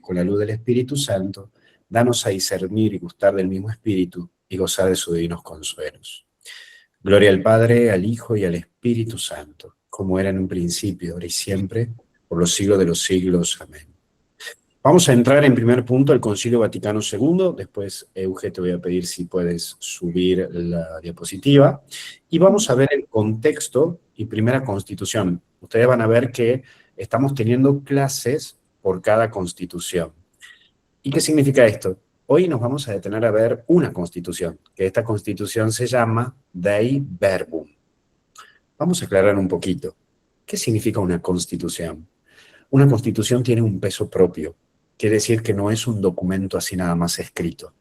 con la luz del Espíritu Santo, danos a discernir y gustar del mismo Espíritu y gozar de sus divinos consuelos. Gloria al Padre, al Hijo y al Espíritu Santo, como era en un principio, ahora y siempre, por los siglos de los siglos. Amén. Vamos a entrar en primer punto el Concilio Vaticano II, después, Euge, te voy a pedir si puedes subir la diapositiva, y vamos a ver el contexto y primera constitución. Ustedes van a ver que estamos teniendo clases por cada constitución. ¿Y qué significa esto? Hoy nos vamos a detener a ver una constitución, que esta constitución se llama Dei Verbum. Vamos a aclarar un poquito. ¿Qué significa una constitución? Una constitución tiene un peso propio. Quiere decir que no es un documento así nada más escrito.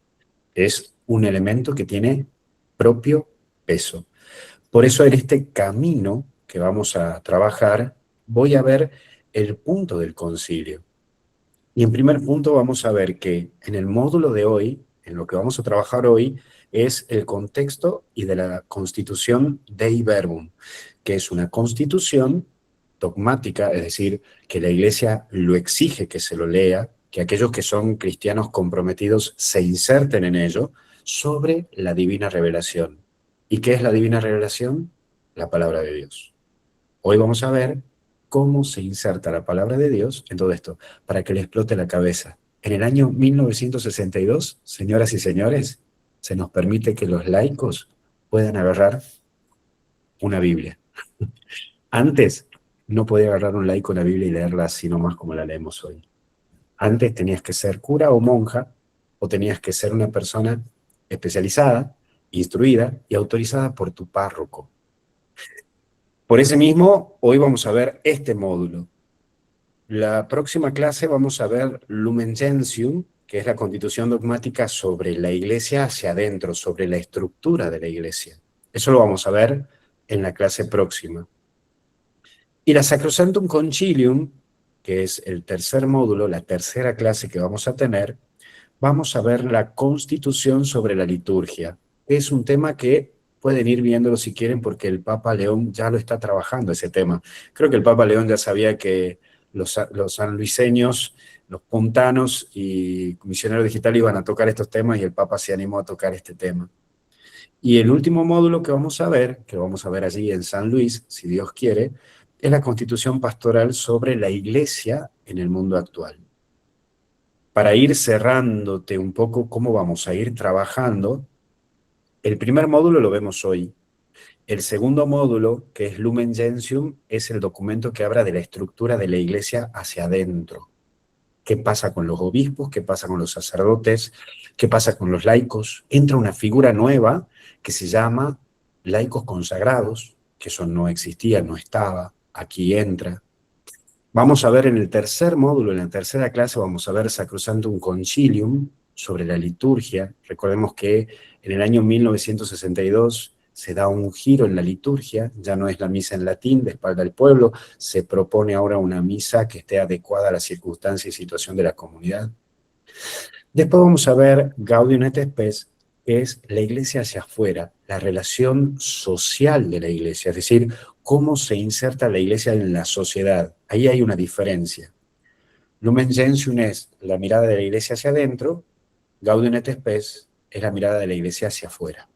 Es un elemento que tiene propio peso. Por eso en este camino que vamos a trabajar, voy a ver el punto del concilio. Y en primer punto vamos a ver que en el módulo de hoy, en lo que vamos a trabajar hoy, es el contexto y de la constitución Dei Verbum, que es una constitución dogmática, es decir, que la Iglesia lo exige que se lo lea, que aquellos que son cristianos comprometidos se inserten en ello, sobre la divina revelación. ¿Y qué es la divina revelación? La palabra de Dios. Hoy vamos a ver cómo se inserta la palabra de Dios en todo esto, para que le explote la cabeza. En el año 1962, señoras y señores, se nos permite que los laicos puedan agarrar una Biblia. Antes no podía agarrar un laico una Biblia y leerla así nomás como la leemos hoy. Antes tenías que ser cura o monja, o tenías que ser una persona especializada, instruida y autorizada por tu párroco. Por ese mismo, hoy vamos a ver este módulo. La próxima clase vamos a ver Lumen Gentium, que es la constitución dogmática sobre la Iglesia hacia adentro, sobre la estructura de la Iglesia. Eso lo vamos a ver en la clase próxima. Y la Sacrosanctum Concilium, que es el tercer módulo, la tercera clase que vamos a tener, vamos a ver la constitución sobre la liturgia. Es un tema que pueden ir viéndolo si quieren, porque el Papa León ya lo está trabajando ese tema. Creo que el Papa León ya sabía que los sanluiseños, los puntanos y Misioneros Digital iban a tocar estos temas, y el Papa se animó a tocar este tema. Y el último módulo que vamos a ver allí en San Luis, si Dios quiere, es la Constitución Pastoral sobre la Iglesia en el mundo actual. Para ir cerrándote un poco cómo vamos a ir trabajando, el primer módulo lo vemos hoy. El segundo módulo, que es Lumen Gentium, es el documento que habla de la estructura de la Iglesia hacia adentro. ¿Qué pasa con los obispos? ¿Qué pasa con los sacerdotes? ¿Qué pasa con los laicos? Entra una figura nueva que se llama laicos consagrados, que eso no existía, no estaba, aquí entra. Vamos a ver en el tercer módulo, en la tercera clase, vamos a ver Sacrosanctum Concilium sobre la liturgia. Recordemos que en el año 1962 se da un giro en la liturgia, ya no es la misa en latín de espalda al pueblo, se propone ahora una misa que esté adecuada a la circunstancia y situación de la comunidad. Después vamos a ver Gaudium et Spes, que es la iglesia hacia afuera, la relación social de la iglesia, es decir, cómo se inserta la iglesia en la sociedad. Ahí hay una diferencia. Lumen Gentium es la mirada de la iglesia hacia adentro, Gaudium et Spes es la mirada de la iglesia hacia afuera.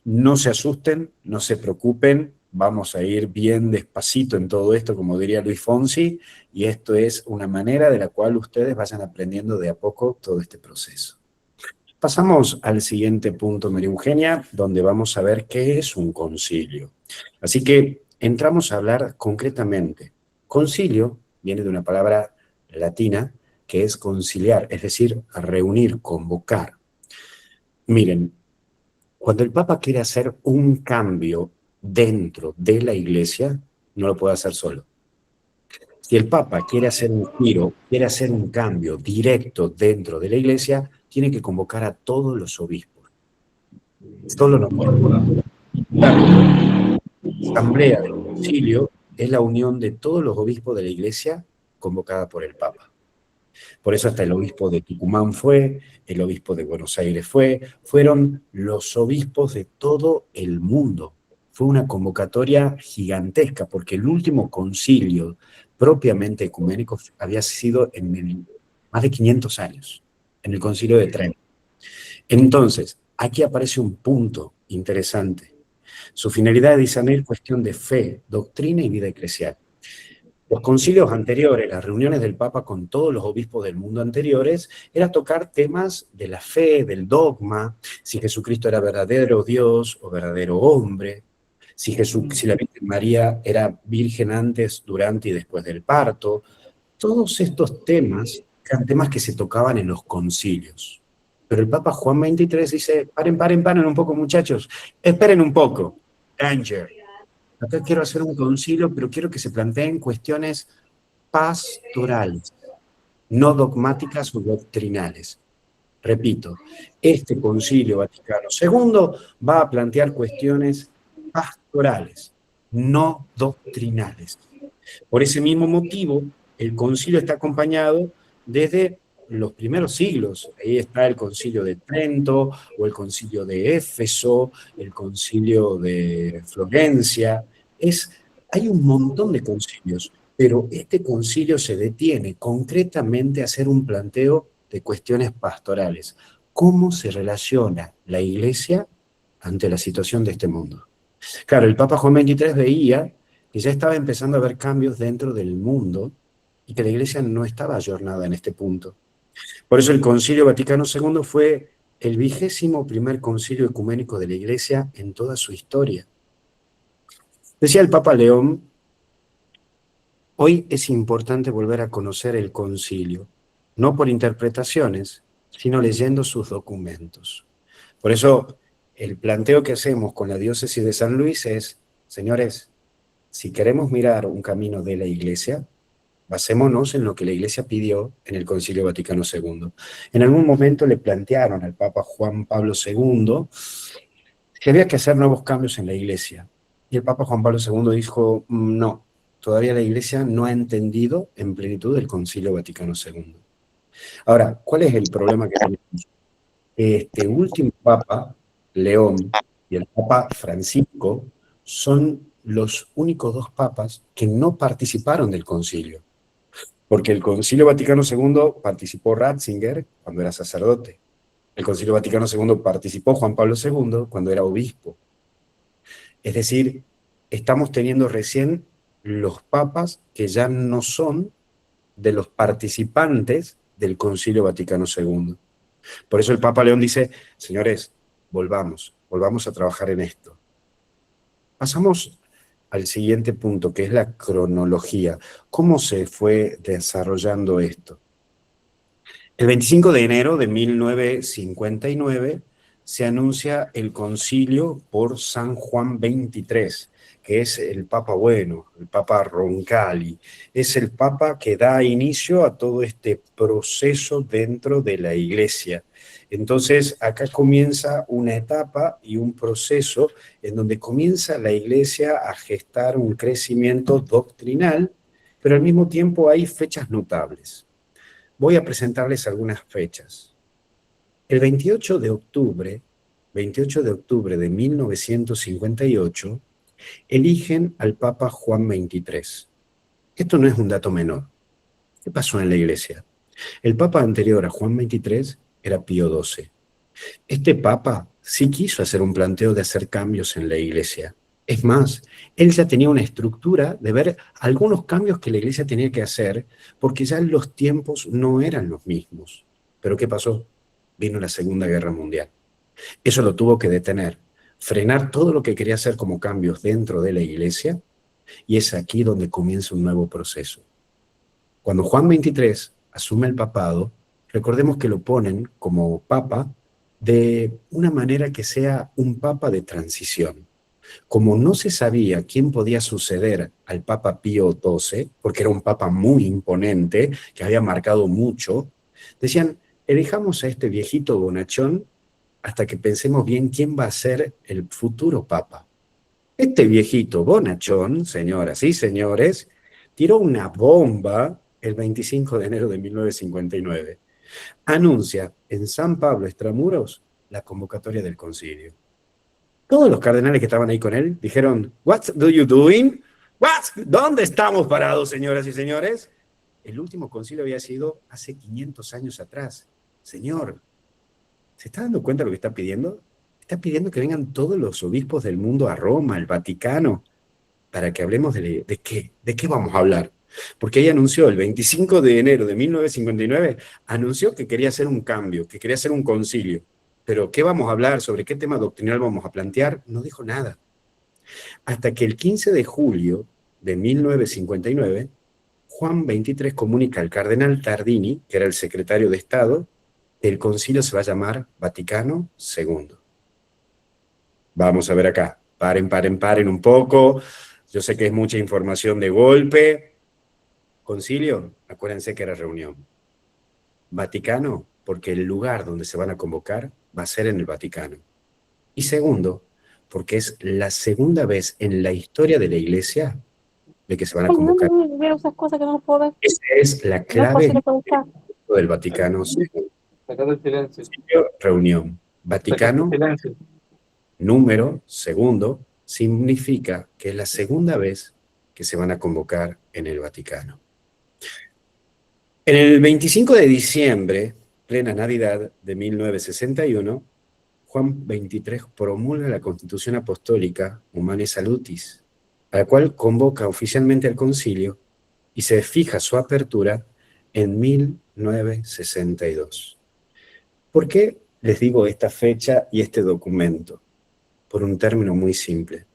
No se asusten, no se preocupen, vamos a ir bien despacito en todo esto, como diría Luis Fonsi, y esto es una manera de la cual ustedes vayan aprendiendo de a poco todo este proceso. Pasamos al siguiente punto, María Eugenia, donde vamos a ver qué es un concilio. Así que entramos a hablar concretamente. Concilio viene de una palabra latina que es conciliar, es decir, reunir, convocar. Miren, cuando el Papa quiere hacer un cambio dentro de la Iglesia, no lo puede hacer solo. Si el Papa quiere hacer un giro, quiere hacer un cambio directo dentro de la Iglesia, tiene que convocar a todos los obispos. Solo no puede. La asamblea del concilio es la unión de todos los obispos de la Iglesia convocada por el Papa. Por eso hasta el obispo de Tucumán fue, el obispo de Buenos Aires fueron los obispos de todo el mundo. Fue una convocatoria gigantesca, porque el último concilio propiamente ecuménico había sido en el más de 500 años, en el Concilio de Trento. Entonces, aquí aparece un punto interesante. Su finalidad es discernir cuestión de fe, doctrina y vida eclesial. Los concilios anteriores, las reuniones del Papa con todos los obispos del mundo anteriores, era tocar temas de la fe, del dogma, si Jesucristo era verdadero Dios o verdadero hombre, si la Virgen María era virgen antes, durante y después del parto. Todos estos temas eran temas que se tocaban en los concilios. Pero el Papa Juan XXIII dice, paren un poco, muchachos, esperen un poco. Danger. Acá quiero hacer un concilio, pero quiero que se planteen cuestiones pastorales, no dogmáticas o doctrinales. Repito, este Concilio Vaticano II va a plantear cuestiones pastorales, no doctrinales. Por ese mismo motivo, el concilio está acompañado desde los primeros siglos. Ahí está el concilio de Trento, o el concilio de Éfeso, el concilio de Florencia. Hay un montón de concilios, pero este concilio se detiene concretamente a hacer un planteo de cuestiones pastorales. ¿Cómo se relaciona la Iglesia ante la situación de este mundo? Claro, el Papa Juan XXIII veía que ya estaba empezando a haber cambios dentro del mundo y que la Iglesia no estaba ayornada en este punto. Por eso el Concilio Vaticano II fue el 21º concilio ecuménico de la Iglesia en toda su historia. Decía el Papa León, hoy es importante volver a conocer el concilio, no por interpretaciones, sino leyendo sus documentos. Por eso el planteo que hacemos con la diócesis de San Luis es, señores, si queremos mirar un camino de la Iglesia, basémonos en lo que la Iglesia pidió en el Concilio Vaticano II. En algún momento le plantearon al Papa Juan Pablo II que había que hacer nuevos cambios en la Iglesia. Y el Papa Juan Pablo II dijo, no, todavía la Iglesia no ha entendido en plenitud el Concilio Vaticano II. Ahora, ¿cuál es el problema que tenemos? Este último Papa, León, y el Papa Francisco, son los únicos dos papas que no participaron del concilio. Porque el Concilio Vaticano II participó Ratzinger cuando era sacerdote. El Concilio Vaticano II participó Juan Pablo II cuando era obispo. Es decir, estamos teniendo recién los papas que ya no son de los participantes del Concilio Vaticano II. Por eso el Papa León dice, señores, volvamos a trabajar en esto. Pasamos al siguiente punto, que es la cronología. ¿Cómo se fue desarrollando esto? El 25 de enero de 1959 se anuncia el concilio por San Juan XXIII, que es el Papa bueno, el Papa Roncalli. Es el Papa que da inicio a todo este proceso dentro de la Iglesia. Entonces, acá comienza una etapa y un proceso en donde comienza la Iglesia a gestar un crecimiento doctrinal, pero al mismo tiempo hay fechas notables. Voy a presentarles algunas fechas. El 28 de octubre de 1958, eligen al Papa Juan XXIII. Esto no es un dato menor. ¿Qué pasó en la Iglesia? El Papa anterior a Juan XXIII era Pío XII. Este Papa sí quiso hacer un planteo de hacer cambios en la Iglesia. Es más, él ya tenía una estructura de ver algunos cambios que la Iglesia tenía que hacer, porque ya los tiempos no eran los mismos. Pero ¿qué pasó? Vino la Segunda Guerra Mundial. Eso lo tuvo que detener, frenar todo lo que quería hacer como cambios dentro de la Iglesia, y es aquí donde comienza un nuevo proceso. Cuando Juan XXIII asume el papado, recordemos que lo ponen como papa de una manera que sea un papa de transición. Como no se sabía quién podía suceder al Papa Pío XII, porque era un papa muy imponente, que había marcado mucho, decían, elijamos a este viejito bonachón hasta que pensemos bien quién va a ser el futuro papa. Este viejito bonachón, señoras y señores, tiró una bomba el 25 de enero de 1959. Anuncia en San Pablo Extramuros la convocatoria del concilio. Todos los cardenales que estaban ahí con él dijeron, "What do you doing? What? ¿Dónde estamos parados, señoras y señores?" el último concilio había sido hace 500 años atrás. Señor, ¿se está dando cuenta de lo que está pidiendo? Está pidiendo que vengan todos los obispos del mundo a Roma, al Vaticano, para que hablemos de qué. ¿De qué vamos a hablar? Porque ella anunció el 25 de enero de 1959, anunció que quería hacer un cambio, que quería hacer un concilio. Pero ¿qué vamos a hablar? ¿Sobre qué tema doctrinal vamos a plantear? No dijo nada. Hasta que el 15 de julio de 1959, Juan XXIII comunica al cardenal Tardini, que era el secretario de Estado, que el concilio se va a llamar Vaticano II. Vamos a ver acá. Paren un poco. Yo sé que es mucha información de golpe. Concilio, acuérdense que era reunión. Vaticano, porque el lugar donde se van a convocar va a ser en el Vaticano. Y segundo, porque es la segunda vez en la historia de la Iglesia de que se van a Ay, no convocar. me veo esas cosas que no puedo ver. Esa es la No puedo clave buscar. del Vaticano II. Sacad el silencio. Reunión. Sacad el Vaticano, silencio. número, segundo, significa que es la segunda vez que se van a convocar en el Vaticano. En el 25 de diciembre, plena Navidad de 1961, Juan XXIII promulga la Constitución Apostólica Humanae Salutis, a la cual convoca oficialmente al concilio y se fija su apertura en 1962. ¿Por qué les digo esta fecha y este documento? Por un término muy simple.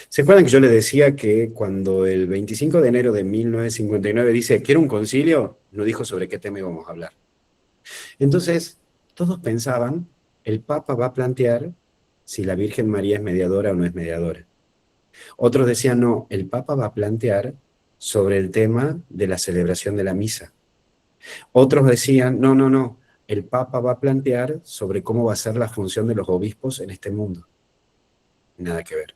¿Se acuerdan que yo les decía que cuando el 25 de enero de 1959 dice quiero un concilio, no dijo sobre qué tema íbamos a hablar? Entonces, todos pensaban, el Papa va a plantear si la Virgen María es mediadora o no es mediadora. Otros decían, no, el Papa va a plantear sobre el tema de la celebración de la misa. Otros decían, no, el Papa va a plantear sobre cómo va a ser la función de los obispos en este mundo. Nada que ver.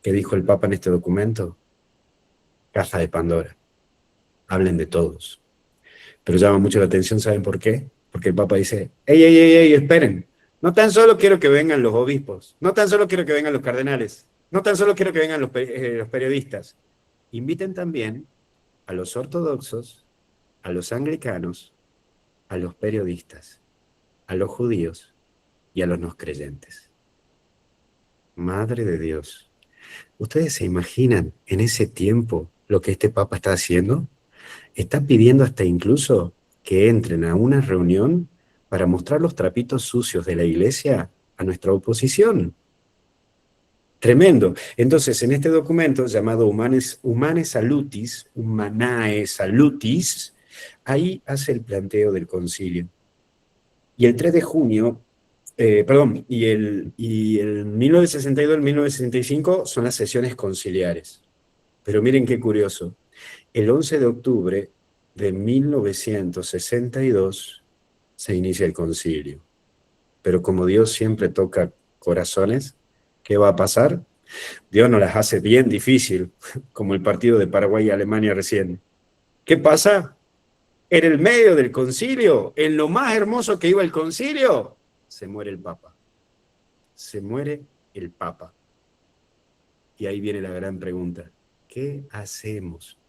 ¿Qué dijo el Papa en este documento? Caja de Pandora. Hablen de todos. Pero llama mucho la atención, ¿saben por qué? Porque el Papa dice, ey, esperen. No tan solo quiero que vengan los obispos, no tan solo quiero que vengan los cardenales, no tan solo quiero que vengan los periodistas. Inviten también a los ortodoxos, a los anglicanos, a los periodistas, a los judíos y a los no creyentes. Madre de Dios. ¿Ustedes se imaginan en ese tiempo lo que este Papa está haciendo? Está pidiendo hasta incluso que entren a una reunión para mostrar los trapitos sucios de la Iglesia a nuestra oposición. Tremendo. Entonces, en este documento llamado Humanae Salutis, ahí hace el planteo del concilio. Y el 3 de junio, y el 1962 y el 1965 son las sesiones conciliares. Pero miren qué curioso. El 11 de octubre de 1962 se inicia el concilio. Pero como Dios siempre toca corazones, ¿qué va a pasar? Dios nos las hace bien difícil, como el partido de Paraguay y Alemania recién. ¿Qué pasa? En el medio del concilio, en lo más hermoso que iba el concilio, se muere el Papa. Se muere el Papa. Y ahí viene la gran pregunta. ¿Qué hacemos?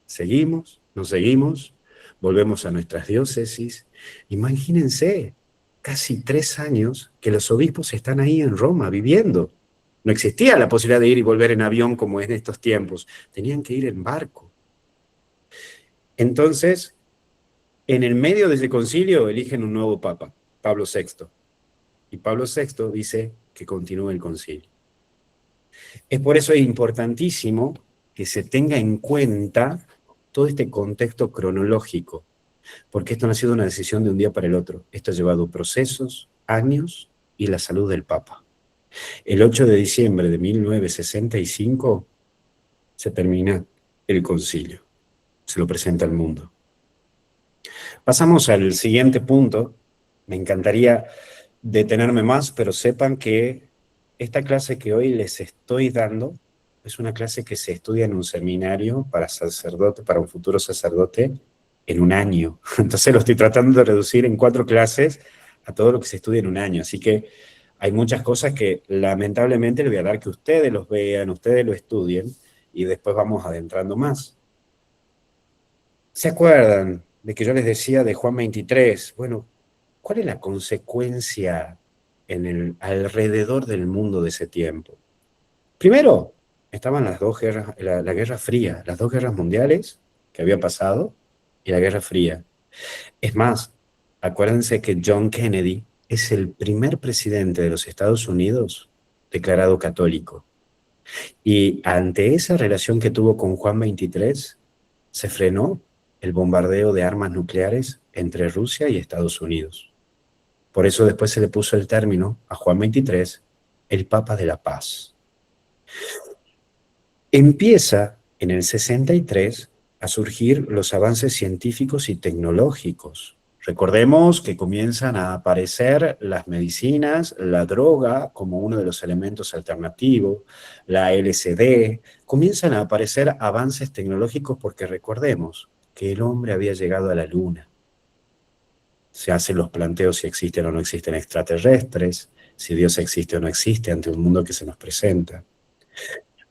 ¿Seguimos? ¿No seguimos? ¿Volvemos a nuestras diócesis? Imagínense, casi 3 años que los obispos están ahí en Roma viviendo. No existía la posibilidad de ir y volver en avión como en estos tiempos. Tenían que ir en barco. Entonces, en el medio de ese concilio eligen un nuevo papa, Pablo VI. Y Pablo VI dice que continúe el concilio. Es por eso importantísimo que se tenga en cuenta todo este contexto cronológico, porque esto no ha sido una decisión de un día para el otro. Esto ha llevado procesos, años y la salud del Papa. El 8 de diciembre de 1965 se termina el concilio, se lo presenta al mundo. Pasamos al siguiente punto. Me encantaría detenerme más, pero sepan que esta clase que hoy les estoy dando es una clase que se estudia en un seminario para sacerdote, para un futuro sacerdote, en un año. Entonces lo estoy tratando de reducir en 4 clases a todo lo que se estudia en un año. Así que hay muchas cosas que lamentablemente les voy a dar que ustedes los vean, ustedes lo estudien, y después vamos adentrando más. ¿Se acuerdan de que yo les decía de Juan 23? Bueno, ¿cuál es la consecuencia en el alrededor del mundo de ese tiempo? Primero, estaban las dos guerras, la Guerra Fría, las dos guerras mundiales que había pasado y la Guerra Fría. Es más, acuérdense que John Kennedy es el primer presidente de los Estados Unidos declarado católico. Y ante esa relación que tuvo con Juan 23, se frenó el bombardeo de armas nucleares entre Rusia y Estados Unidos. Por eso después se le puso el término a Juan 23, el Papa de la Paz. Empieza en el 63 a surgir los avances científicos y tecnológicos. Recordemos que comienzan a aparecer las medicinas, la droga como uno de los elementos alternativos, la LSD, comienzan a aparecer avances tecnológicos porque recordemos que el hombre había llegado a la luna. Se hacen los planteos si existen o no existen extraterrestres, si Dios existe o no existe ante un mundo que se nos presenta.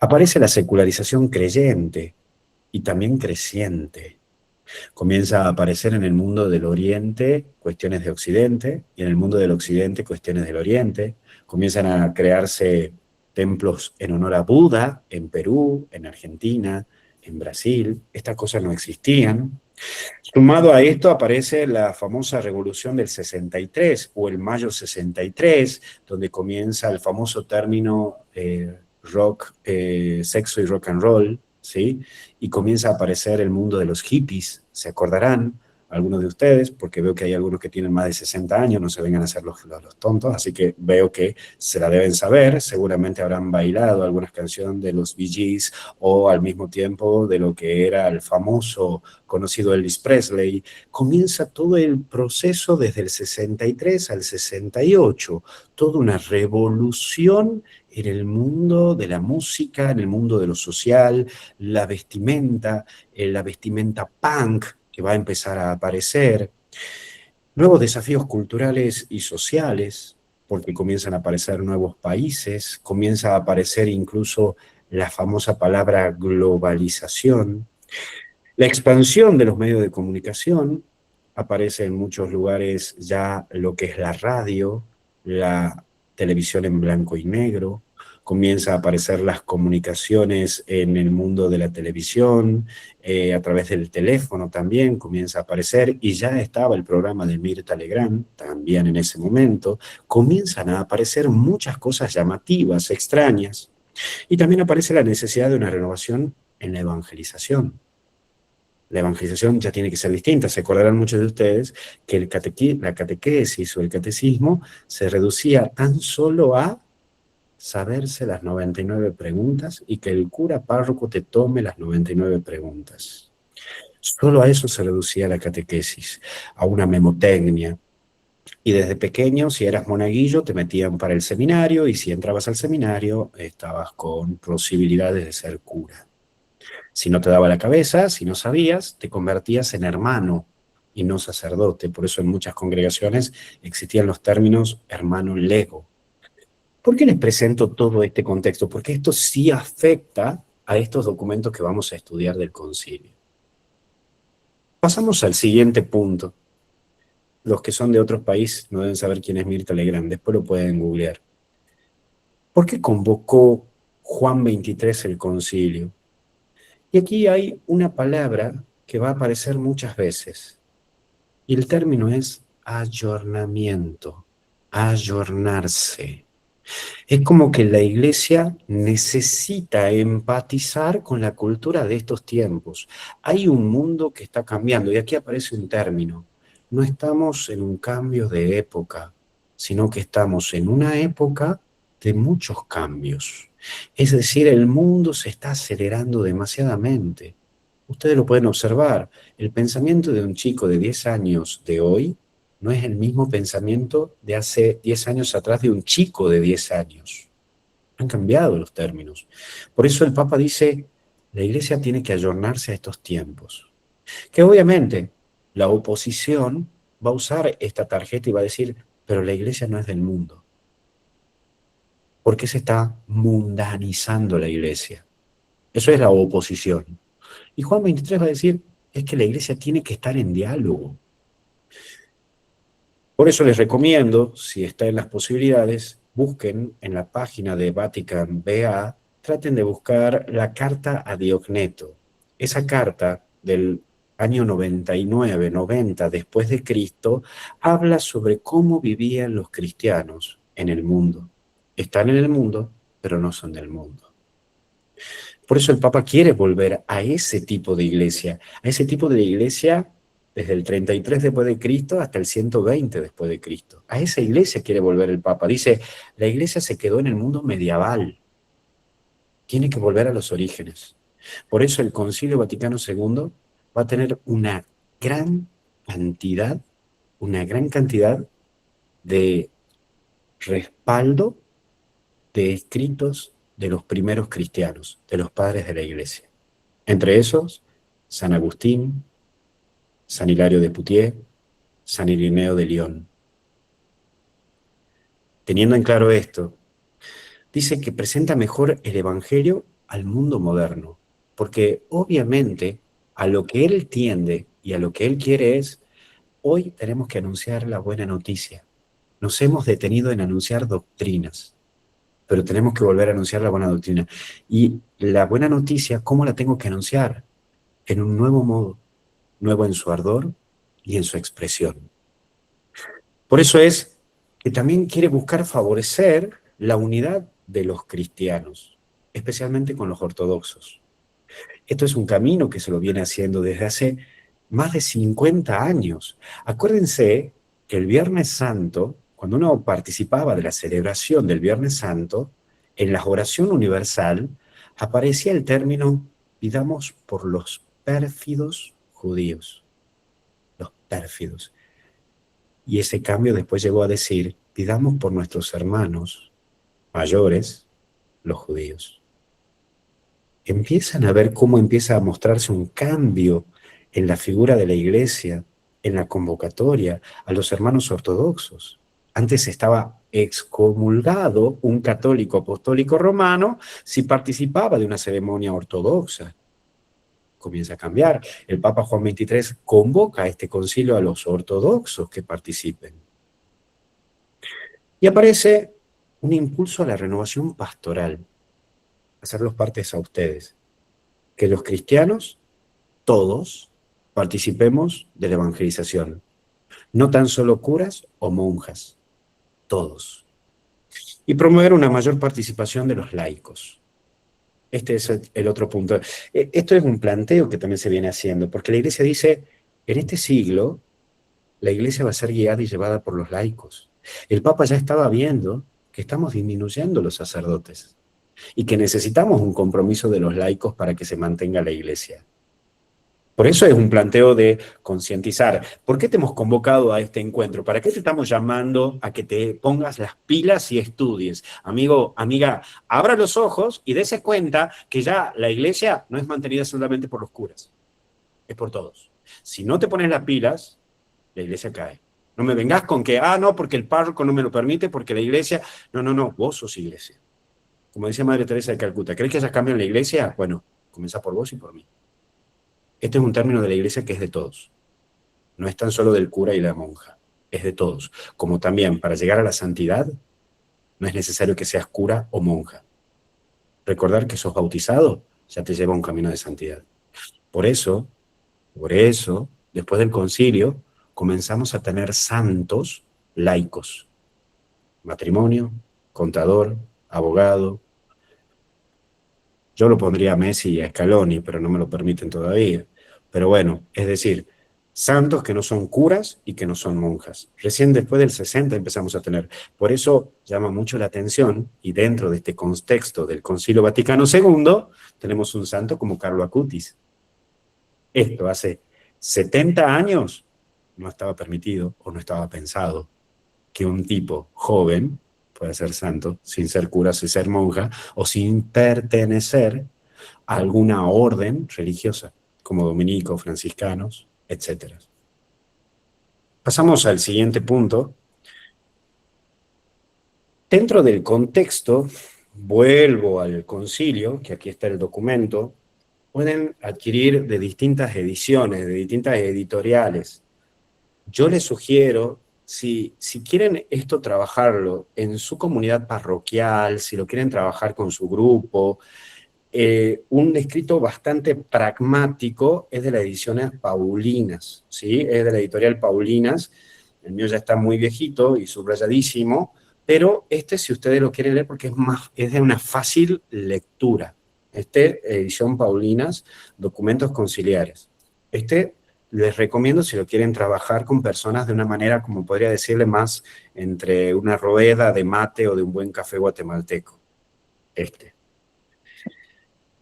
Aparece la secularización creyente y también creciente. Comienza a aparecer en el mundo del Oriente cuestiones de Occidente y en el mundo del Occidente cuestiones del Oriente. Comienzan a crearse templos en honor a Buda en Perú, en Argentina, en Brasil. Estas cosas no existían. Sumado a esto aparece la famosa revolución del 63 o el mayo 63, donde comienza el famoso término rock, sexo y rock and roll, ¿sí? Y comienza a aparecer el mundo de los hippies, se acordarán algunos de ustedes, porque veo que hay algunos que tienen más de 60 años, no se vengan a hacer los tontos, así que veo que se la deben saber, seguramente habrán bailado algunas canciones de los Bee Gees o al mismo tiempo de lo que era el famoso conocido Elvis Presley. Comienza todo el proceso desde el 63 al 68, toda una revolución en el mundo de la música, en el mundo de lo social, la vestimenta punk que va a empezar a aparecer, nuevos desafíos culturales y sociales, porque comienzan a aparecer nuevos países, comienza a aparecer incluso la famosa palabra globalización, la expansión de los medios de comunicación, aparece en muchos lugares ya lo que es la radio, la televisión en blanco y negro, comienza a aparecer las comunicaciones en el mundo de la televisión, a través del teléfono también comienza a aparecer, y ya estaba el programa de Mirta Legrand, también en ese momento, comienzan a aparecer muchas cosas llamativas, extrañas, y también aparece la necesidad de una renovación en la evangelización. La evangelización ya tiene que ser distinta. Se acordarán muchos de ustedes que la catequesis o el catecismo se reducía tan solo a saberse las 99 preguntas y que el cura párroco te tome las 99 preguntas. Solo a eso se reducía la catequesis, a una memotecnia. Y desde pequeño, si eras monaguillo, te metían para el seminario, y si entrabas al seminario, estabas con posibilidades de ser cura. Si no te daba la cabeza, si no sabías, te convertías en hermano y no sacerdote. Por eso en muchas congregaciones existían los términos hermano lego. ¿Por qué les presento todo este contexto? Porque esto sí afecta a estos documentos que vamos a estudiar del concilio. Pasamos al siguiente punto. Los que son de otros países no deben saber quién es Mirta Legrand, después lo pueden googlear. ¿Por qué convocó Juan 23 el concilio? Y aquí hay una palabra que va a aparecer muchas veces, y el término es ayornamiento, ayornarse. Es como que la iglesia necesita empatizar con la cultura de estos tiempos. Hay un mundo que está cambiando, y aquí aparece un término. No estamos en un cambio de época, sino que estamos en una época de muchos cambios. Es decir, el mundo se está acelerando demasiadamente. Ustedes lo pueden observar. El pensamiento de un chico de 10 años de hoy no es el mismo pensamiento de hace 10 años atrás de un chico de 10 años. Han cambiado los términos. Por eso el Papa dice, la Iglesia tiene que ayornarse a estos tiempos. Que obviamente la oposición va a usar esta tarjeta y va a decir, pero la Iglesia no es del mundo. ¿Por qué se está mundanizando la Iglesia? Eso es la oposición. Y Juan 23 va a decir, es que la Iglesia tiene que estar en diálogo. Por eso les recomiendo, si está en las posibilidades, busquen en la página de Vatican BA, traten de buscar la carta a Diogneto. Esa carta del año 99, 90 después de Cristo, habla sobre cómo vivían los cristianos en el mundo. Están en el mundo, pero no son del mundo. Por eso el Papa quiere volver a ese tipo de iglesia, a ese tipo de iglesia desde el 33 después de Cristo hasta el 120 después de Cristo. A esa iglesia quiere volver el Papa. Dice, la iglesia se quedó en el mundo medieval. Tiene que volver a los orígenes. Por eso el Concilio Vaticano II va a tener gran cantidad, una gran cantidad de respaldo de escritos de los primeros cristianos, de los padres de la iglesia. Entre esos, San Agustín, San Hilario de Poitiers, San Irineo de León. Teniendo en claro esto, dice que presenta mejor el Evangelio al mundo moderno, porque obviamente a lo que él tiende y a lo que él quiere es, hoy tenemos que anunciar la buena noticia. Nos hemos detenido en anunciar doctrinas, pero tenemos que volver a anunciar la buena doctrina. Y la buena noticia, ¿cómo la tengo que anunciar? En un nuevo modo, nuevo en su ardor y en su expresión. Por eso es que también quiere buscar favorecer la unidad de los cristianos, especialmente con los ortodoxos. Esto es un camino que se lo viene haciendo desde hace más de 50 años. Acuérdense que el Viernes Santo, cuando uno participaba de la celebración del Viernes Santo, en la oración universal aparecía el término, pidamos por los pérfidos judíos, los pérfidos. Y ese cambio después llegó a decir, pidamos por nuestros hermanos mayores, los judíos. Empiezan a ver cómo empieza a mostrarse un cambio en la figura de la iglesia, en la convocatoria a los hermanos ortodoxos. Antes estaba excomulgado un católico apostólico romano si participaba de una ceremonia ortodoxa. Comienza a cambiar. El Papa Juan XXIII convoca a este concilio a los ortodoxos que participen. Y aparece un impulso a la renovación pastoral, hacerlos partes a ustedes, que los cristianos, todos, participemos de la evangelización, no tan solo curas o monjas, todos. Y promover una mayor participación de los laicos. Este es el otro punto. Esto es un planteo que también se viene haciendo, porque la Iglesia dice, en este siglo, la Iglesia va a ser guiada y llevada por los laicos. El Papa ya estaba viendo que estamos disminuyendo los sacerdotes y que necesitamos un compromiso de los laicos para que se mantenga la Iglesia. Por eso es un planteo de concientizar. ¿Por qué te hemos convocado a este encuentro? ¿Para qué te estamos llamando a que te pongas las pilas y estudies? Amigo, amiga, abra los ojos y dése cuenta que ya la Iglesia no es mantenida solamente por los curas, es por todos. Si no te pones las pilas, la Iglesia cae. No me vengas con que, no, porque el párroco no me lo permite, porque la Iglesia... No, vos sos Iglesia. Como decía Madre Teresa de Calcuta, ¿crees que haya cambio en la Iglesia? Bueno, comienza por vos y por mí. Este es un término de la Iglesia que es de todos. No es tan solo del cura y la monja, es de todos. Como también para llegar a la santidad, no es necesario que seas cura o monja. Recordar que sos bautizado ya te lleva a un camino de santidad. Por eso, después del concilio, comenzamos a tener santos laicos. Matrimonio, contador, abogado. Yo lo pondría a Messi y a Scaloni, pero no me lo permiten todavía. Pero bueno, es decir, santos que no son curas y que no son monjas. Recién después del 60 empezamos a tener. Por eso llama mucho la atención, y dentro de este contexto del Concilio Vaticano II, tenemos un santo como Carlo Acutis. Esto hace 70 años no estaba permitido o no estaba pensado que un tipo joven pueda ser santo sin ser cura, sin ser monja o sin pertenecer a alguna orden religiosa, como dominico, franciscanos, etc. Pasamos al siguiente punto. Dentro del contexto, vuelvo al concilio, que aquí está el documento, pueden adquirir de distintas ediciones, de distintas editoriales. Yo les sugiero, si quieren esto trabajarlo en su comunidad parroquial, si lo quieren trabajar con su grupo, un escrito bastante pragmático es de la edición Paulinas, ¿sí? Es de la editorial Paulinas. El mío ya está muy viejito y subrayadísimo, pero si ustedes lo quieren leer porque es de una fácil lectura. Edición Paulinas, documentos conciliares. Les recomiendo si lo quieren trabajar con personas de una manera, como podría decirle, más entre una rueda de mate o de un buen café guatemalteco.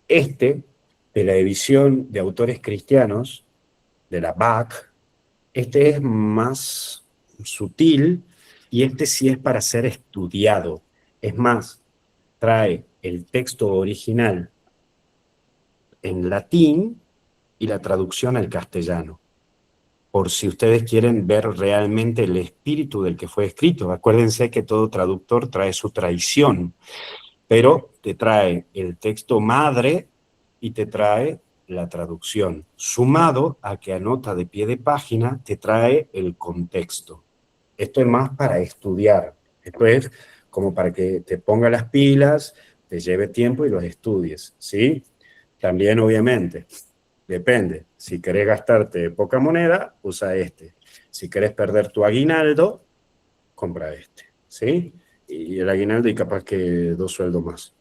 De la edición de autores cristianos, de la BAC, es más sutil y sí es para ser estudiado. Es más, trae el texto original en latín y la traducción al castellano, por si ustedes quieren ver realmente el espíritu del que fue escrito. Acuérdense que todo traductor trae su tradición, pero te trae el texto madre y te trae la traducción, sumado a que anota de pie de página, te trae el contexto. Esto es más para estudiar. Esto es como para que te ponga las pilas, te lleve tiempo y los estudies, ¿sí? También, obviamente, depende. Si querés gastarte poca moneda, usa Si querés perder tu aguinaldo, compra ¿sí? Y el aguinaldo y capaz que 2 sueldos más.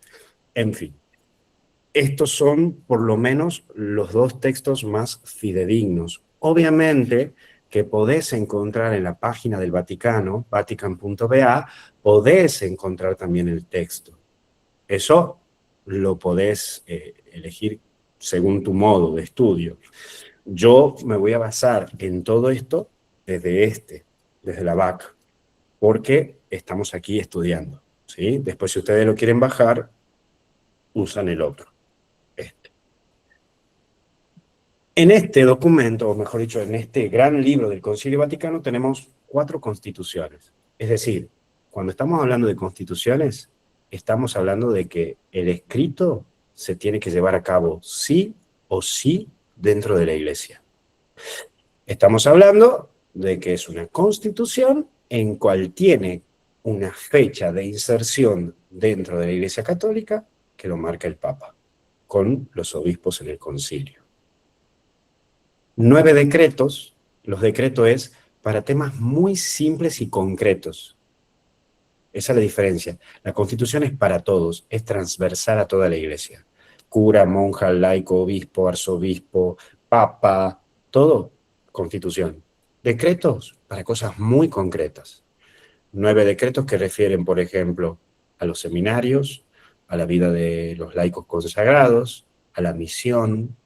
En fin. Estos son, por lo menos, los 2 textos más fidedignos. Obviamente que podés encontrar en la página del Vaticano, vatican.va, podés encontrar también el texto. Eso lo podés elegir según tu modo de estudio. Yo me voy a basar en todo esto desde la VAC, porque estamos aquí estudiando, ¿sí? Después, si ustedes lo quieren bajar, usan el otro. En este documento, o mejor dicho, en este gran libro del Concilio Vaticano, tenemos 4 constituciones. Es decir, cuando estamos hablando de constituciones, estamos hablando de que el escrito se tiene que llevar a cabo sí o sí dentro de la Iglesia. Estamos hablando de que es una constitución en cual tiene una fecha de inserción dentro de la Iglesia Católica que lo marca el Papa, con los obispos en el concilio. 9 decretos, los decretos es para temas muy simples y concretos. Esa es la diferencia. La Constitución es para todos, es transversal a toda la Iglesia. Cura, monja, laico, obispo, arzobispo, papa, todo, Constitución. Decretos para cosas muy concretas. 9 decretos que refieren, por ejemplo, a los seminarios, a la vida de los laicos consagrados, a la misión.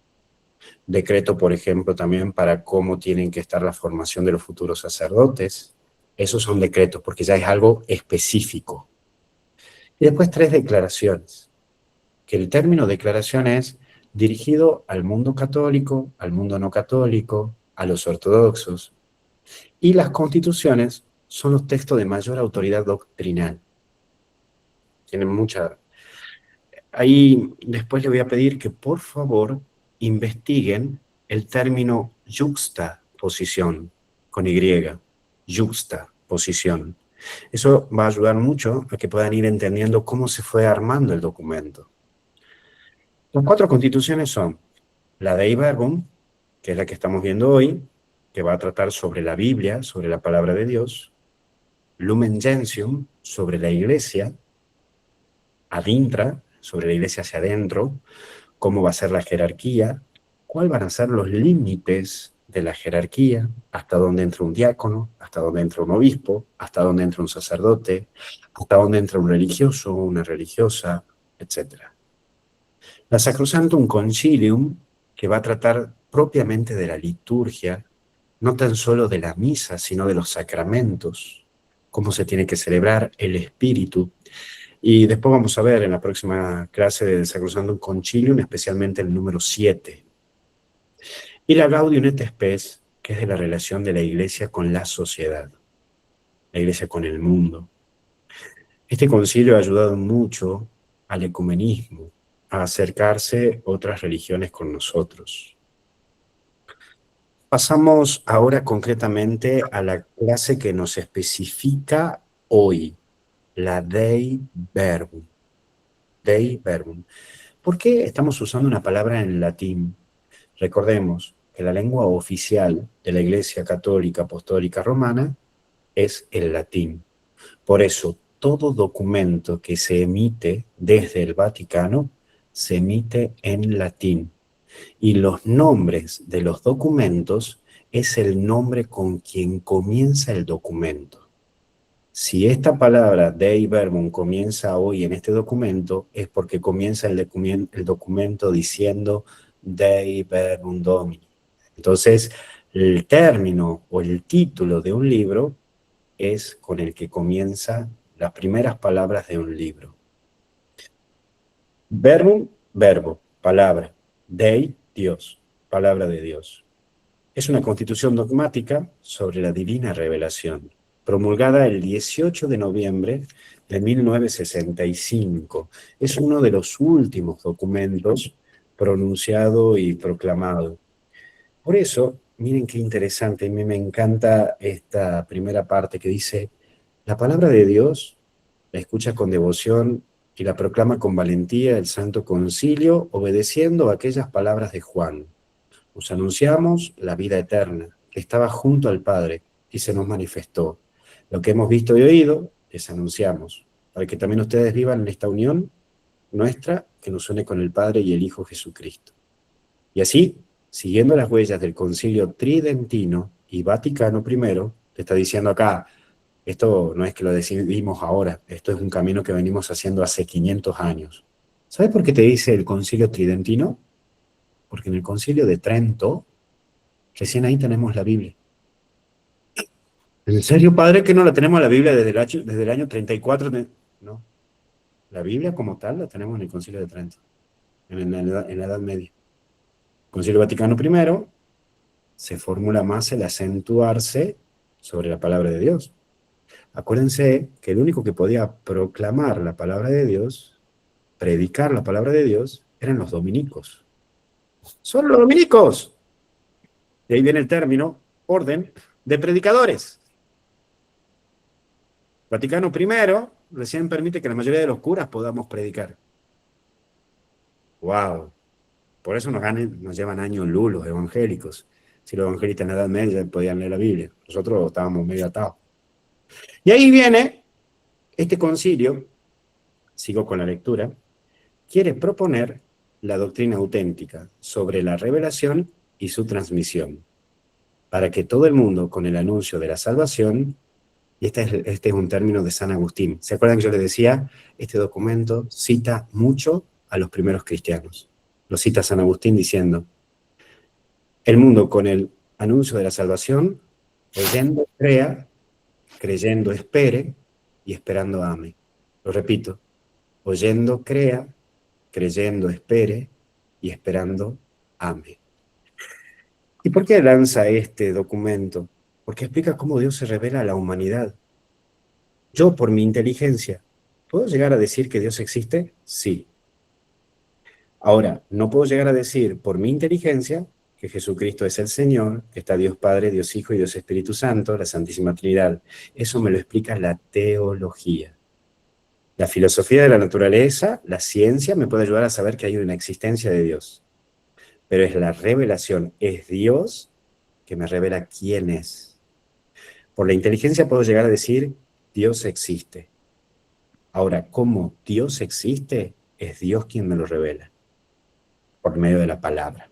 Decreto, por ejemplo, también para cómo tienen que estar la formación de los futuros sacerdotes. Esos son decretos, porque ya es algo específico. Y después 3 declaraciones, que el término declaración es dirigido al mundo católico, al mundo no católico, a los ortodoxos. Y las constituciones son los textos de mayor autoridad doctrinal. Tienen mucha... Ahí después le voy a pedir que por favor investiguen el término yuxtaposición, con Y, yuxtaposición. Eso va a ayudar mucho a que puedan ir entendiendo cómo se fue armando el documento. Las 4 constituciones son la Dei Verbum, que es la que estamos viendo hoy, que va a tratar sobre la Biblia, sobre la palabra de Dios, Lumen Gentium, sobre la Iglesia, Ad Intra, sobre la Iglesia hacia adentro, cómo va a ser la jerarquía, cuáles van a ser los límites de la jerarquía, hasta dónde entra un diácono, hasta dónde entra un obispo, hasta dónde entra un sacerdote, hasta dónde entra un religioso, una religiosa, etc. La Sacrosanctum Concilium, que va a tratar propiamente de la liturgia, no tan solo de la misa, sino de los sacramentos, cómo se tiene que celebrar el espíritu. Y después vamos a ver en la próxima clase del Sacrosanctum Concilium, especialmente el número 7. Y la Gaudium et Spes, que es de la relación de la Iglesia con la sociedad, la Iglesia con el mundo. Este concilio ha ayudado mucho al ecumenismo. a acercarse otras religiones con nosotros. Pasamos ahora concretamente a la clase que nos especifica hoy, la Dei Verbum. Dei Verbum. ¿Por qué estamos usando una palabra en latín? Recordemos que la lengua oficial de la Iglesia Católica Apostólica Romana es el latín. Por eso, todo documento que se emite desde el Vaticano se emite en latín. Y los nombres de los documentos es el nombre con quien comienza el documento. Si esta palabra Dei Verbum comienza hoy en este documento, es porque comienza el documento diciendo Dei Verbum Domini. Entonces, el término o el título de un libro es con el que comienza las primeras palabras de un libro. Verbum, verbo, palabra. Dei, Dios, palabra de Dios. Es una constitución dogmática sobre la divina revelación, promulgada el 18 de noviembre de 1965. Es uno de los últimos documentos pronunciado y proclamado. Por eso, miren qué interesante, a mí me encanta esta primera parte que dice, la palabra de Dios la escucha con devoción y la proclama con valentía el Santo Concilio, obedeciendo aquellas palabras de Juan. Os anunciamos la vida eterna, que estaba junto al Padre y se nos manifestó. Lo que hemos visto y oído, les anunciamos, para que también ustedes vivan en esta unión nuestra que nos une con el Padre y el Hijo Jesucristo. Y así, siguiendo las huellas del Concilio Tridentino y Vaticano I, te está diciendo acá, esto no es que lo decidimos ahora, esto es un camino que venimos haciendo hace 500 años. ¿Sabes por qué te dice el Concilio Tridentino? Porque en el Concilio de Trento, recién ahí tenemos la Biblia. ¿En serio, padre, que no la tenemos la Biblia desde el año 34? No, la Biblia como tal la tenemos en el Concilio de Trento, en la Edad Media. Concilio Vaticano I se formula más el acentuarse sobre la palabra de Dios. Acuérdense que el único que podía proclamar la palabra de Dios, predicar la palabra de Dios, eran los dominicos. ¡Son los dominicos! De ahí viene el término orden de predicadores. Vaticano I recién permite que la mayoría de los curas podamos predicar. ¡Wow! Por eso nos llevan años luz los evangélicos. Si los evangélicos en la Edad Media podían leer la Biblia, nosotros estábamos medio atados. Y ahí viene este concilio, sigo con la lectura, quiere proponer la doctrina auténtica sobre la revelación y su transmisión, para que todo el mundo, con el anuncio de la salvación, y este es un término de San Agustín. ¿Se acuerdan que yo les decía? Este documento cita mucho a los primeros cristianos. Lo cita San Agustín diciendo, el mundo con el anuncio de la salvación, oyendo crea, creyendo espere y esperando ame. Lo repito, oyendo crea, creyendo espere y esperando ame. ¿Y por qué lanza este documento? Porque explica cómo Dios se revela a la humanidad. Yo, por mi inteligencia, ¿puedo llegar a decir que Dios existe? Sí. Ahora, no puedo llegar a decir por mi inteligencia que Jesucristo es el Señor, que está Dios Padre, Dios Hijo y Dios Espíritu Santo, la Santísima Trinidad. Eso me lo explica la teología. La filosofía de la naturaleza, la ciencia, me puede ayudar a saber que hay una existencia de Dios. Pero es la revelación, es Dios que me revela quién es. Por la inteligencia puedo llegar a decir, Dios existe. Ahora, ¿cómo Dios existe? Es Dios quien me lo revela, por medio de la palabra,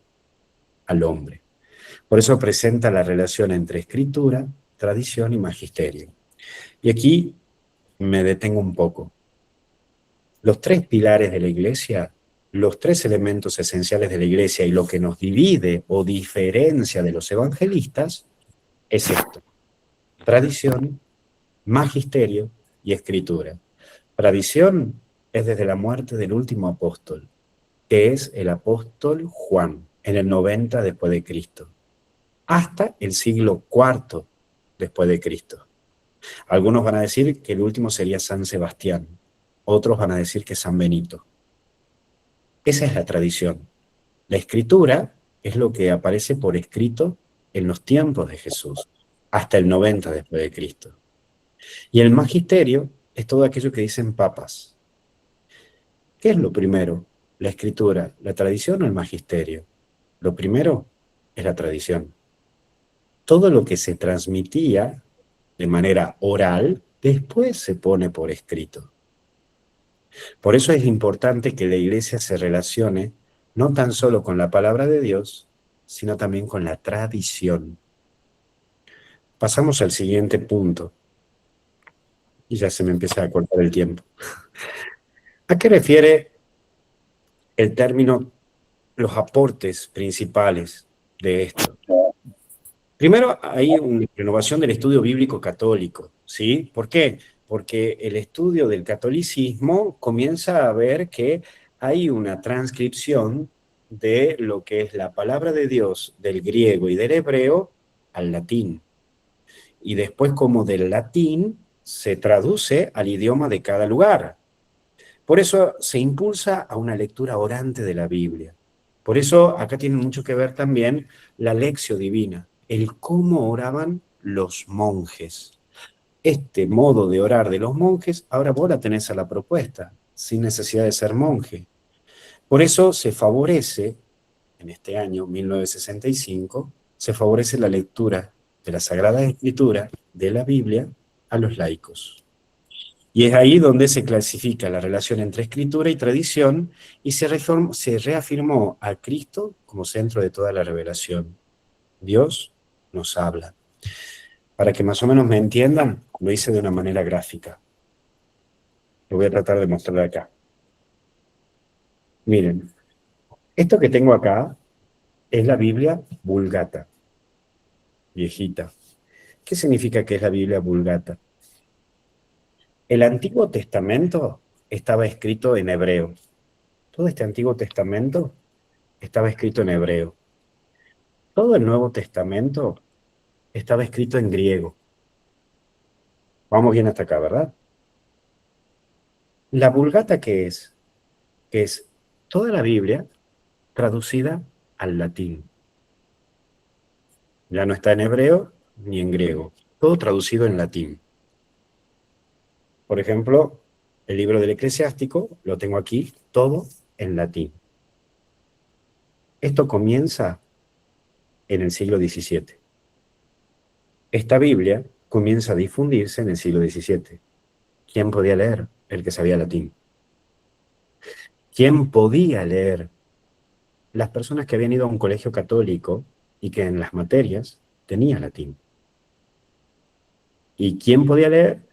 al hombre. Por eso presenta la relación entre escritura, tradición y magisterio. Y aquí me detengo un poco. Los tres pilares de la Iglesia, los tres elementos esenciales de la Iglesia y lo que nos divide o diferencia de los evangelistas es esto: tradición, magisterio y escritura. Tradición es desde la muerte del último apóstol, que es el apóstol Juan, en el 90 después de Cristo, hasta el siglo IV después de Cristo. Algunos van a decir que el último sería San Sebastián, otros van a decir que San Benito. Esa es la tradición. La escritura es lo que aparece por escrito en los tiempos de Jesús, hasta el 90 después de Cristo. Y el magisterio es todo aquello que dicen papas. ¿Qué es lo primero? ¿La escritura, la tradición o el magisterio? Lo primero es la tradición. Todo lo que se transmitía de manera oral, después se pone por escrito. Por eso es importante que la Iglesia se relacione no tan solo con la palabra de Dios, sino también con la tradición. Pasamos al siguiente punto, y ya se me empieza a cortar el tiempo. ¿A qué refiere el término los aportes principales de esto? Primero, hay una renovación del estudio bíblico católico, ¿sí? ¿Por qué? Porque el estudio del catolicismo comienza a ver que hay una transcripción de lo que es la palabra de Dios del griego y del hebreo al latín. Y después como del latín se traduce al idioma de cada lugar. Por eso se impulsa a una lectura orante de la Biblia. Por eso acá tiene mucho que ver también la lección divina, el cómo oraban los monjes. Este modo de orar de los monjes, ahora vos la tenés a la propuesta, sin necesidad de ser monje. Por eso se favorece, en este año 1965, se favorece la lectura de la Sagrada Escritura, de la Biblia, a los laicos. Y es ahí donde se clasifica la relación entre escritura y tradición y se reafirmó a Cristo como centro de toda la revelación. Dios nos habla. Para que más o menos me entiendan, lo hice de una manera gráfica. Lo voy a tratar de mostrar acá. Miren, esto que tengo acá es la Biblia Vulgata, viejita. ¿Qué significa que es la Biblia Vulgata? El Antiguo Testamento estaba escrito en hebreo. Todo este Antiguo Testamento estaba escrito en hebreo. Todo el Nuevo Testamento estaba escrito en griego. Vamos bien hasta acá, ¿verdad? La Vulgata, ¿qué es? Que es toda la Biblia traducida al latín. Ya no está en hebreo ni en griego. Todo traducido en latín. Por ejemplo, el libro del Eclesiástico, lo tengo aquí, todo en latín. Esto comienza en el siglo XVII. Esta Biblia comienza a difundirse en el siglo XVII. ¿Quién podía leer? El que sabía latín. ¿Quién podía leer? Las personas que habían ido a un colegio católico y que en las materias tenían latín. ¿Y quién podía leer?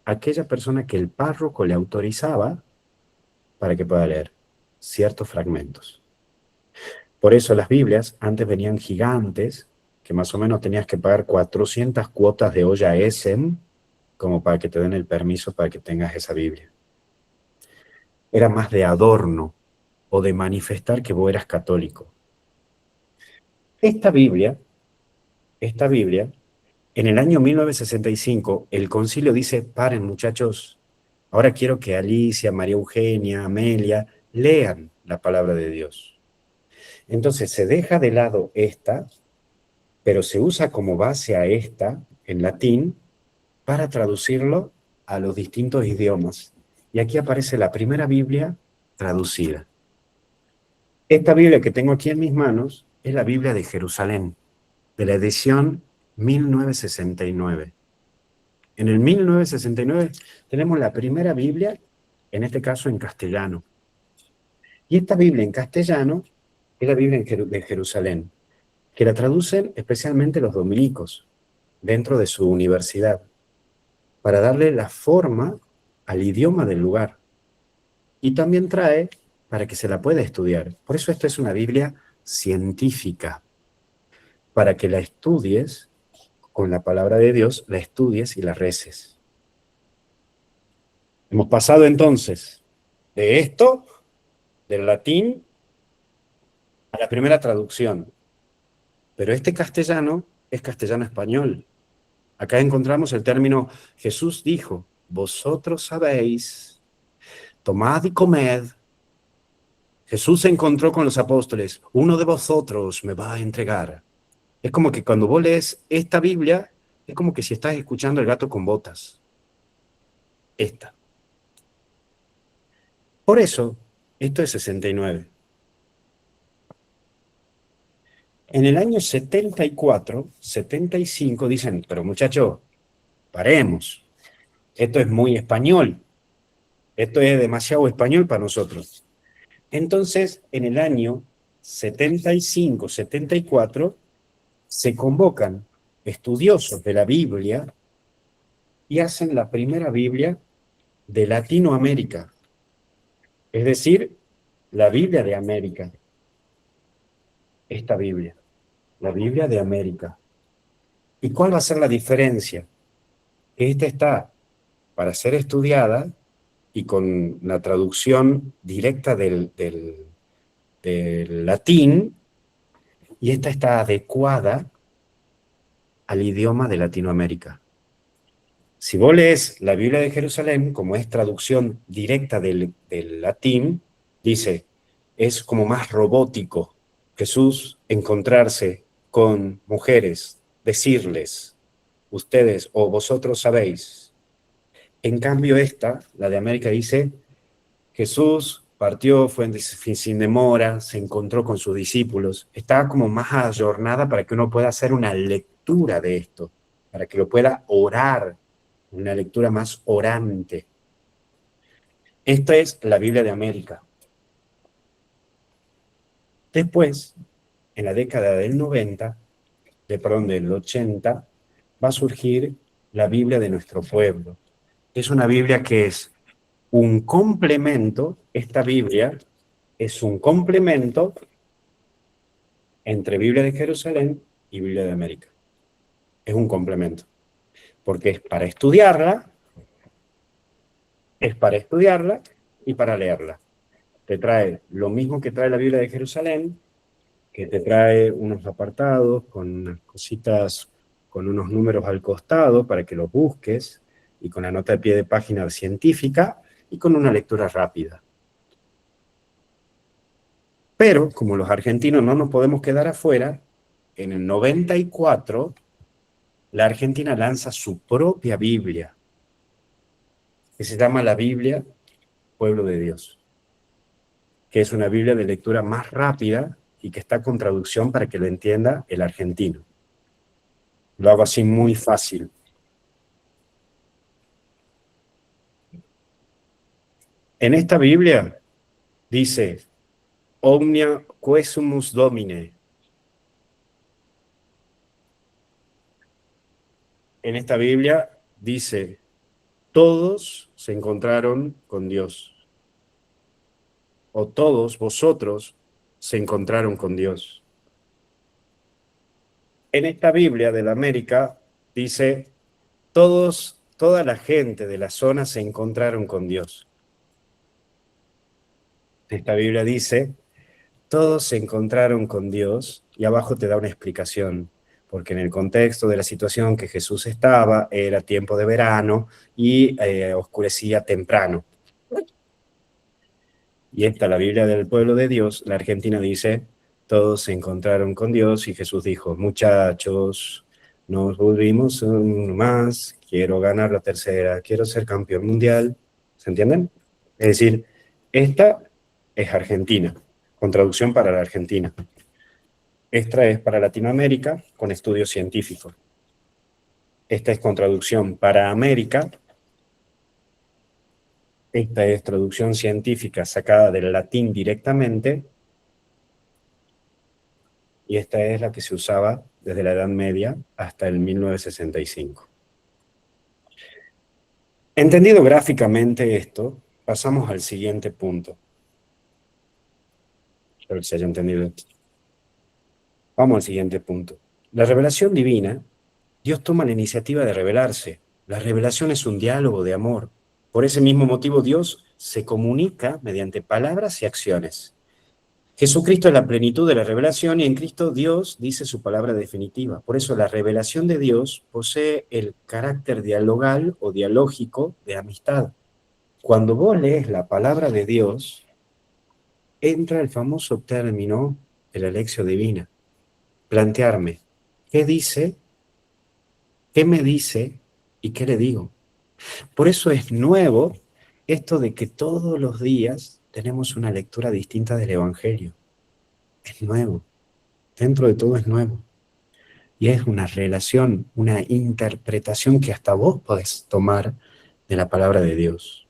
Aquella persona que el párroco le autorizaba para que pueda leer ciertos fragmentos. Por eso las Biblias antes venían gigantes, que más o menos tenías que pagar 400 cuotas de olla Essen como para que te den el permiso para que tengas esa Biblia. Era más de adorno o de manifestar que vos eras católico. Esta Biblia, en el año 1965, el concilio dice, paren muchachos, ahora quiero que Alicia, María Eugenia, Amelia, lean la palabra de Dios. Entonces se deja de lado esta, pero se usa como base a esta, en latín, para traducirlo a los distintos idiomas. Y aquí aparece la primera Biblia traducida. Esta Biblia que tengo aquí en mis manos es la Biblia de Jerusalén, de la edición 1969. En el 1969 tenemos la primera Biblia, en este caso en castellano. Y esta Biblia en castellano es la Biblia de Jerusalén, que la traducen especialmente los dominicos dentro de su universidad, para darle la forma al idioma del lugar. Y también trae para que se la pueda estudiar. Por eso esta es una Biblia científica, para que la estudies con la palabra de Dios, la estudies y la reces. Hemos pasado entonces de esto, del latín, a la primera traducción. Pero este castellano es castellano-español. Acá encontramos el término Jesús dijo, vosotros sabéis, tomad y comed, Jesús se encontró con los apóstoles. Uno de vosotros me va a entregar. Es como que cuando vos lees esta Biblia, es como que si estás escuchando El gato con botas. Esta. Por eso, esto es 69. En el año 74, 75, dicen, pero muchachos, paremos. Esto es muy español. Esto es demasiado español para nosotros. Entonces, en el año 75, 74, se convocan estudiosos de la Biblia y hacen la primera Biblia de Latinoamérica, es decir, la Biblia de América. Esta Biblia, la Biblia de América. ¿Y cuál va a ser la diferencia? Esta está para ser estudiada y con la traducción directa del latín, y esta está adecuada al idioma de Latinoamérica. Si vos lees la Biblia de Jerusalén, como es traducción directa del latín, dice, es como más robótico. Jesús encontrarse con mujeres, decirles, ustedes o vosotros sabéis. En cambio esta, la de América, dice, Jesús partió, fue sin demora, se encontró con sus discípulos. Está como más ayornada para que uno pueda hacer una lectura de esto, para que lo pueda orar, una lectura más orante. Esta es la Biblia de América. Después, en la década del 90, del 80, va a surgir la Biblia de nuestro pueblo. Es una Biblia que es un complemento, esta Biblia es un complemento entre Biblia de Jerusalén y Biblia de América. Es un complemento, porque es para estudiarla y para leerla. Te trae lo mismo que trae la Biblia de Jerusalén, que te trae unos apartados con unas cositas, con unos números al costado para que los busques, y con la nota de pie de página científica, y con una lectura rápida. Pero, como los argentinos no nos podemos quedar afuera, en el 94, la Argentina lanza su propia Biblia, que se llama la Biblia Pueblo de Dios, que es una Biblia de lectura más rápida y que está con traducción para que lo entienda el argentino. Lo hago así muy fácil. En esta Biblia dice, Omnia quesumus Domine. En esta Biblia dice, todos se encontraron con Dios. O todos vosotros se encontraron con Dios. En esta Biblia de la América dice, toda la gente de la zona se encontraron con Dios. Esta Biblia dice, todos se encontraron con Dios, y abajo te da una explicación, porque en el contexto de la situación que Jesús estaba, era tiempo de verano y oscurecía temprano. Y esta, la Biblia del Pueblo de Dios, la Argentina dice, todos se encontraron con Dios y Jesús dijo, muchachos, nos volvimos uno más, quiero ganar la tercera, quiero ser campeón mundial. ¿Se entienden? Es decir, esta es Argentina, con traducción para la Argentina. Esta es para Latinoamérica, con estudios científicos. Esta es con traducción para América. Esta es traducción científica sacada del latín directamente. Y esta es la que se usaba desde la Edad Media hasta el 1965. Entendido gráficamente esto, pasamos al siguiente punto. Espero que se haya entendido esto. Vamos al siguiente punto. La revelación divina, Dios toma la iniciativa de revelarse. La revelación es un diálogo de amor. Por ese mismo motivo, Dios se comunica mediante palabras y acciones. Jesucristo es la plenitud de la revelación y en Cristo Dios dice su palabra definitiva. Por eso la revelación de Dios posee el carácter dialogal o dialógico de amistad. Cuando vos lees la palabra de Dios, entra el famoso término de la lección divina. Plantearme, ¿qué dice? ¿Qué me dice? ¿Y qué le digo? Por eso es nuevo esto de que todos los días tenemos una lectura distinta del Evangelio. Es nuevo. Dentro de todo es nuevo. Y es una relación, una interpretación que hasta vos podés tomar de la palabra de Dios.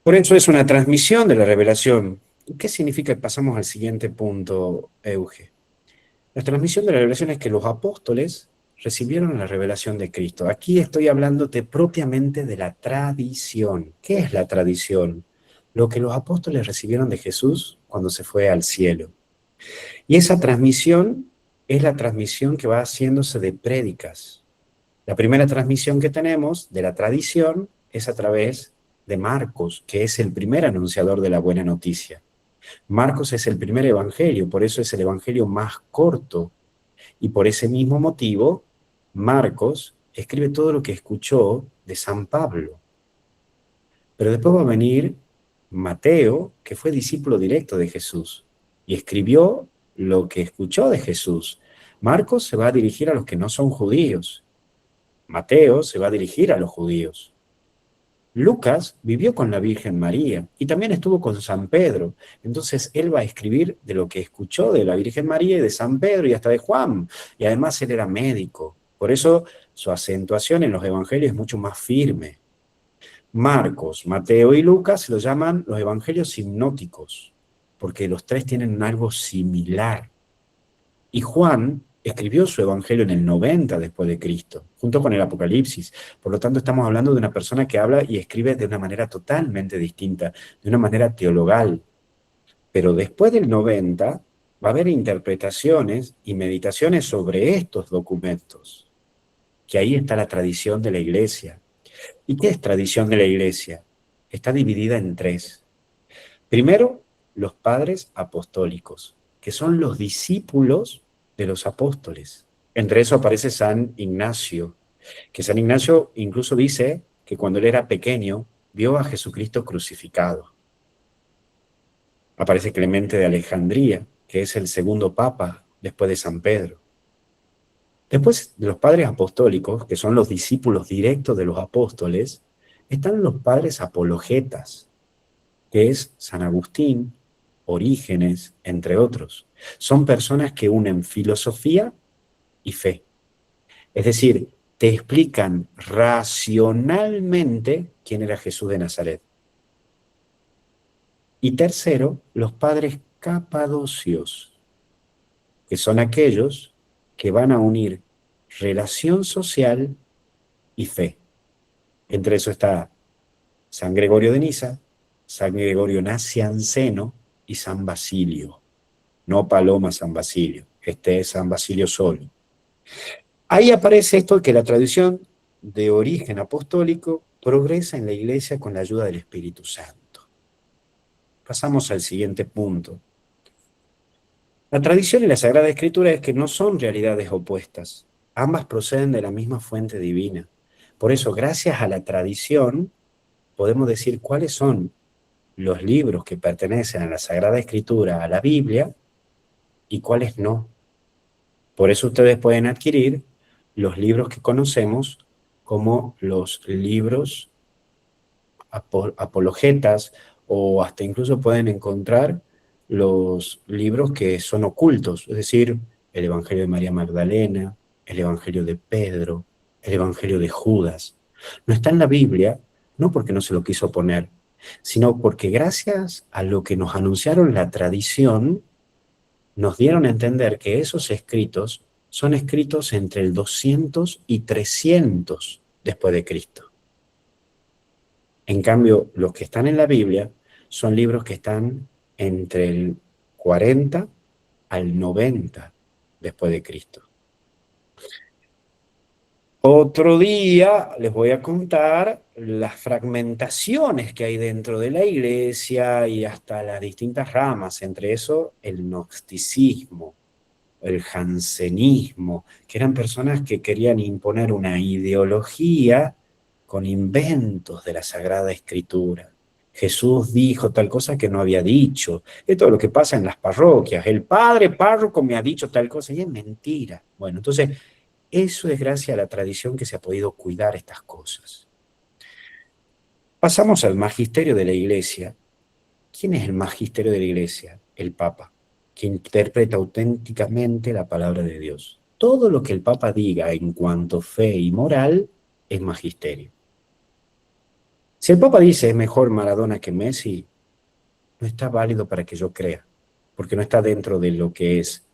Por eso es una transmisión de la revelación. ¿Qué significa? Pasamos al siguiente punto, Euge. La transmisión de la revelación es que los apóstoles recibieron la revelación de Cristo. Aquí estoy hablándote propiamente de la tradición. ¿Qué es la tradición? Lo que los apóstoles recibieron de Jesús cuando se fue al cielo. Y esa transmisión es la transmisión que va haciéndose de prédicas. La primera transmisión que tenemos de la tradición es a través de Marcos, que es el primer anunciador de la buena noticia. Marcos es el primer evangelio, por eso es el evangelio más corto. Y por ese mismo motivo, Marcos escribe todo lo que escuchó de San Pablo. Pero después va a venir Mateo, que fue discípulo directo de Jesús, y escribió lo que escuchó de Jesús. Marcos se va a dirigir a los que no son judíos. Mateo se va a dirigir a los judíos. Lucas vivió con la Virgen María y también estuvo con San Pedro. Entonces él va a escribir de lo que escuchó de la Virgen María y de San Pedro y hasta de Juan. Y además él era médico. Por eso su acentuación en los evangelios es mucho más firme. Marcos, Mateo y Lucas lo llaman los evangelios hipnóticos, porque los tres tienen algo similar. Y Juan escribió su evangelio en el 90 después de Cristo, junto con el Apocalipsis. Por lo tanto, estamos hablando de una persona que habla y escribe de una manera totalmente distinta, de una manera teologal. Pero después del 90 va a haber interpretaciones y meditaciones sobre estos documentos, que ahí está la tradición de la Iglesia. ¿Y qué es tradición de la Iglesia? Está dividida en tres. Primero, los padres apostólicos, que son los discípulos de los apóstoles. Entre eso aparece San Ignacio, que San Ignacio incluso dice que cuando él era pequeño vio a Jesucristo crucificado. Aparece Clemente de Alejandría, que es el segundo papa después de San Pedro. Después de los padres apostólicos, que son los discípulos directos de los apóstoles, están los padres apologetas, que es San Agustín, Orígenes, entre otros. Son personas que unen filosofía y fe. Es decir, te explican racionalmente quién era Jesús de Nazaret. Y tercero, los padres capadocios, que son aquellos que van a unir relación social y fe. Entre eso está San Gregorio de Niza, San Gregorio Nacianceno y San Basilio. No Paloma San Basilio, este es San Basilio solo. Ahí aparece esto que la tradición de origen apostólico progresa en la Iglesia con la ayuda del Espíritu Santo. Pasamos al siguiente punto. La tradición y la Sagrada Escritura es que no son realidades opuestas. Ambas proceden de la misma fuente divina. Por eso, gracias a la tradición, podemos decir cuáles son los libros que pertenecen a la Sagrada Escritura, a la Biblia, y cuáles no. Por eso ustedes pueden adquirir los libros que conocemos como los libros apologetas, o hasta incluso pueden encontrar los libros que son ocultos, es decir, el Evangelio de María Magdalena, el Evangelio de Pedro, el Evangelio de Judas. No está en la Biblia, no porque no se lo quiso poner, sino porque gracias a lo que nos anunciaron la tradición, nos dieron a entender que esos escritos son escritos entre el 200 y 300 después de Cristo. En cambio, los que están en la Biblia son libros que están entre el 40 al 90 después de Cristo. Otro día les voy a contar las fragmentaciones que hay dentro de la Iglesia y hasta las distintas ramas, entre eso el gnosticismo, el jansenismo, que eran personas que querían imponer una ideología con inventos de la Sagrada Escritura. Jesús dijo tal cosa que no había dicho. Esto es lo que pasa en las parroquias. El padre párroco me ha dicho tal cosa y es mentira. Bueno, entonces, eso es gracias a la tradición que se ha podido cuidar estas cosas. Pasamos al magisterio de la Iglesia. ¿Quién es el magisterio de la Iglesia? El Papa, que interpreta auténticamente la palabra de Dios. Todo lo que el Papa diga en cuanto a fe y moral es magisterio. Si el Papa dice es mejor Maradona que Messi, no está válido para que yo crea, porque no está dentro de lo que es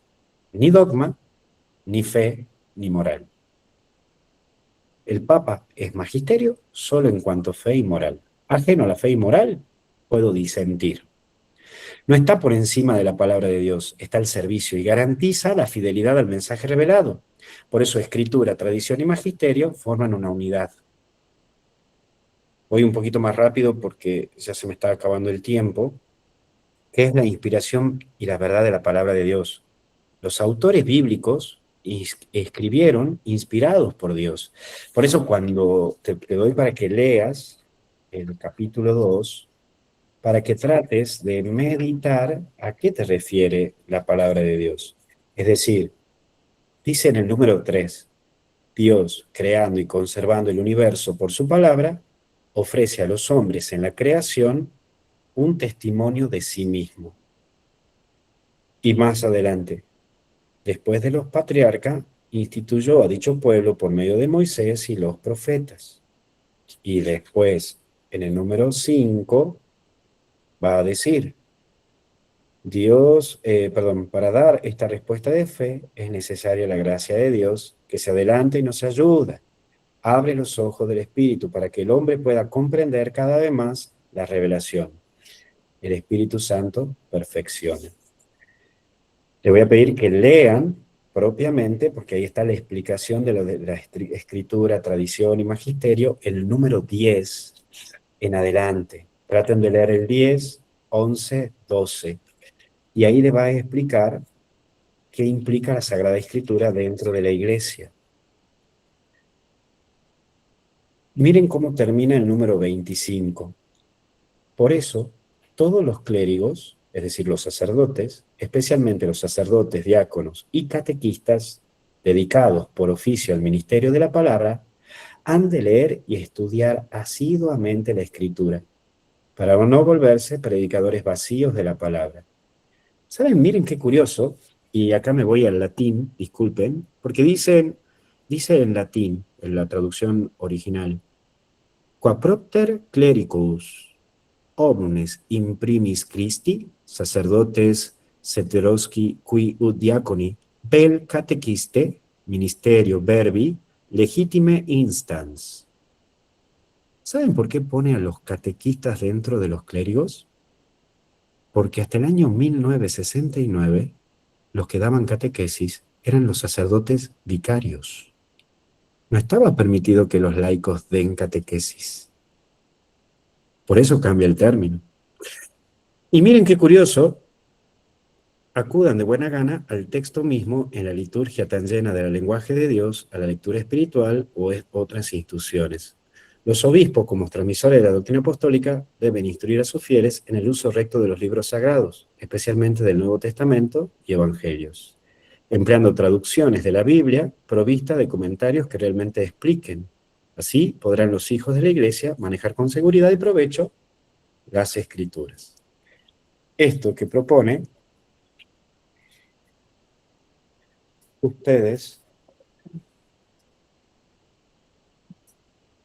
ni dogma, ni fe, ni moral. El Papa es magisterio solo en cuanto a fe y moral. Ajeno a la fe y moral, puedo disentir. No está por encima de la palabra de Dios, está al servicio y garantiza la fidelidad al mensaje revelado. Por eso escritura, tradición y magisterio forman una unidad. Voy un poquito más rápido porque ya se me está acabando el tiempo. ¿Qué es la inspiración y la verdad de la palabra de Dios? Los autores bíblicos escribieron inspirados por Dios. Por eso cuando te doy para que leas el capítulo 2, para que trates de meditar a qué te refiere la palabra de Dios. Es decir, dice en el número 3, Dios, creando y conservando el universo por su palabra, ofrece a los hombres en la creación un testimonio de sí mismo. Y más adelante, después de los patriarcas, instituyó a dicho pueblo por medio de Moisés y los profetas. Y después, en el número 5, va a decir, para dar esta respuesta de fe es necesaria la gracia de Dios que se adelanta y nos ayuda. Abre los ojos del Espíritu para que el hombre pueda comprender cada vez más la revelación. El Espíritu Santo perfecciona. Le voy a pedir que lean propiamente, porque ahí está la explicación de lo de la escritura, tradición y magisterio, el número 10 en adelante. Traten de leer el 10, 11, 12. Y ahí le va a explicar qué implica la Sagrada Escritura dentro de la Iglesia. Miren cómo termina el número 25. Por eso, todos los clérigos, es decir, los sacerdotes, especialmente los sacerdotes, diáconos y catequistas, dedicados por oficio al ministerio de la palabra, han de leer y estudiar asiduamente la Escritura, para no volverse predicadores vacíos de la palabra. ¿Saben? Miren qué curioso, y acá me voy al latín, disculpen, porque dice en latín, en la traducción original, Qua propter clericus omnes in primis Christi, sacerdotes ceteroski qui ut diaconi, vel catechiste, ministerio verbi, legitime instans. ¿Saben por qué pone a los catequistas dentro de los clérigos? Porque hasta el año 1969 los que daban catequesis eran los sacerdotes vicarios. No estaba permitido que los laicos den catequesis. Por eso cambia el término. Y miren qué curioso, acudan de buena gana al texto mismo en la liturgia tan llena del lenguaje de Dios, a la lectura espiritual o otras instituciones. Los obispos, como transmisores de la doctrina apostólica, deben instruir a sus fieles en el uso recto de los libros sagrados, especialmente del Nuevo Testamento y Evangelios, empleando traducciones de la Biblia provista de comentarios que realmente expliquen. Así podrán los hijos de la Iglesia manejar con seguridad y provecho las Escrituras. Esto que propone, ustedes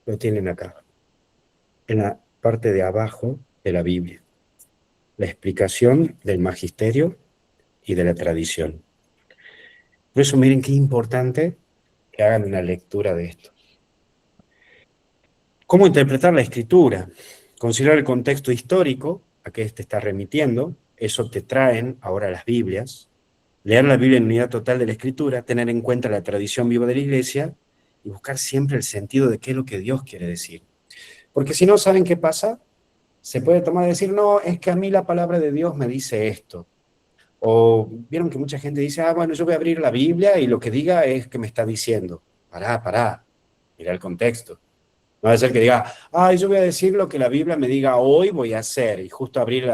lo tienen acá, en la parte de abajo de la Biblia. La explicación del magisterio y de la tradición. Por eso miren qué importante que hagan una lectura de esto. ¿Cómo interpretar la escritura? Considerar el contexto histórico a que este está remitiendo. Eso te traen ahora las Biblias. Leer la Biblia en unidad total de la escritura, tener en cuenta la tradición viva de la Iglesia y buscar siempre el sentido de qué es lo que Dios quiere decir. Porque si no, ¿saben qué pasa? Se puede tomar y decir, no, es que a mí la palabra de Dios me dice esto. O vieron que mucha gente dice, bueno, yo voy a abrir la Biblia y lo que diga es que me está diciendo. Pará, mira el contexto. No va a ser que diga, ay, yo voy a decir lo que la Biblia me diga hoy voy a hacer. Y justo abrir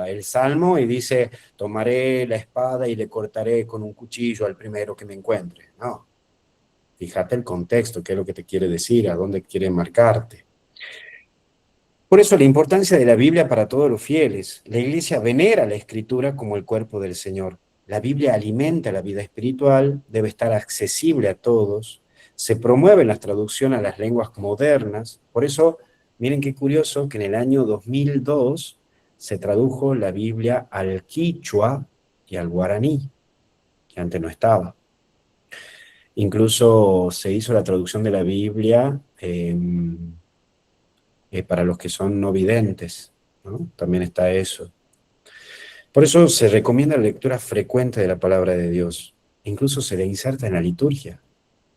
el Salmo y dice, tomaré la espada y le cortaré con un cuchillo al primero que me encuentre. No, fíjate el contexto, qué es lo que te quiere decir, a dónde quiere marcarte. Por eso la importancia de la Biblia para todos los fieles. La Iglesia venera la Escritura como el cuerpo del Señor. La Biblia alimenta la vida espiritual, debe estar accesible a todos. Se promueven las traducciones a las lenguas modernas. Por eso, miren qué curioso que en el año 2002 se tradujo la Biblia al quichua y al guaraní, que antes no estaba. Incluso se hizo la traducción de la Biblia para los que son no videntes, ¿no? También está eso. Por eso se recomienda la lectura frecuente de la palabra de Dios. Incluso se le inserta en la liturgia.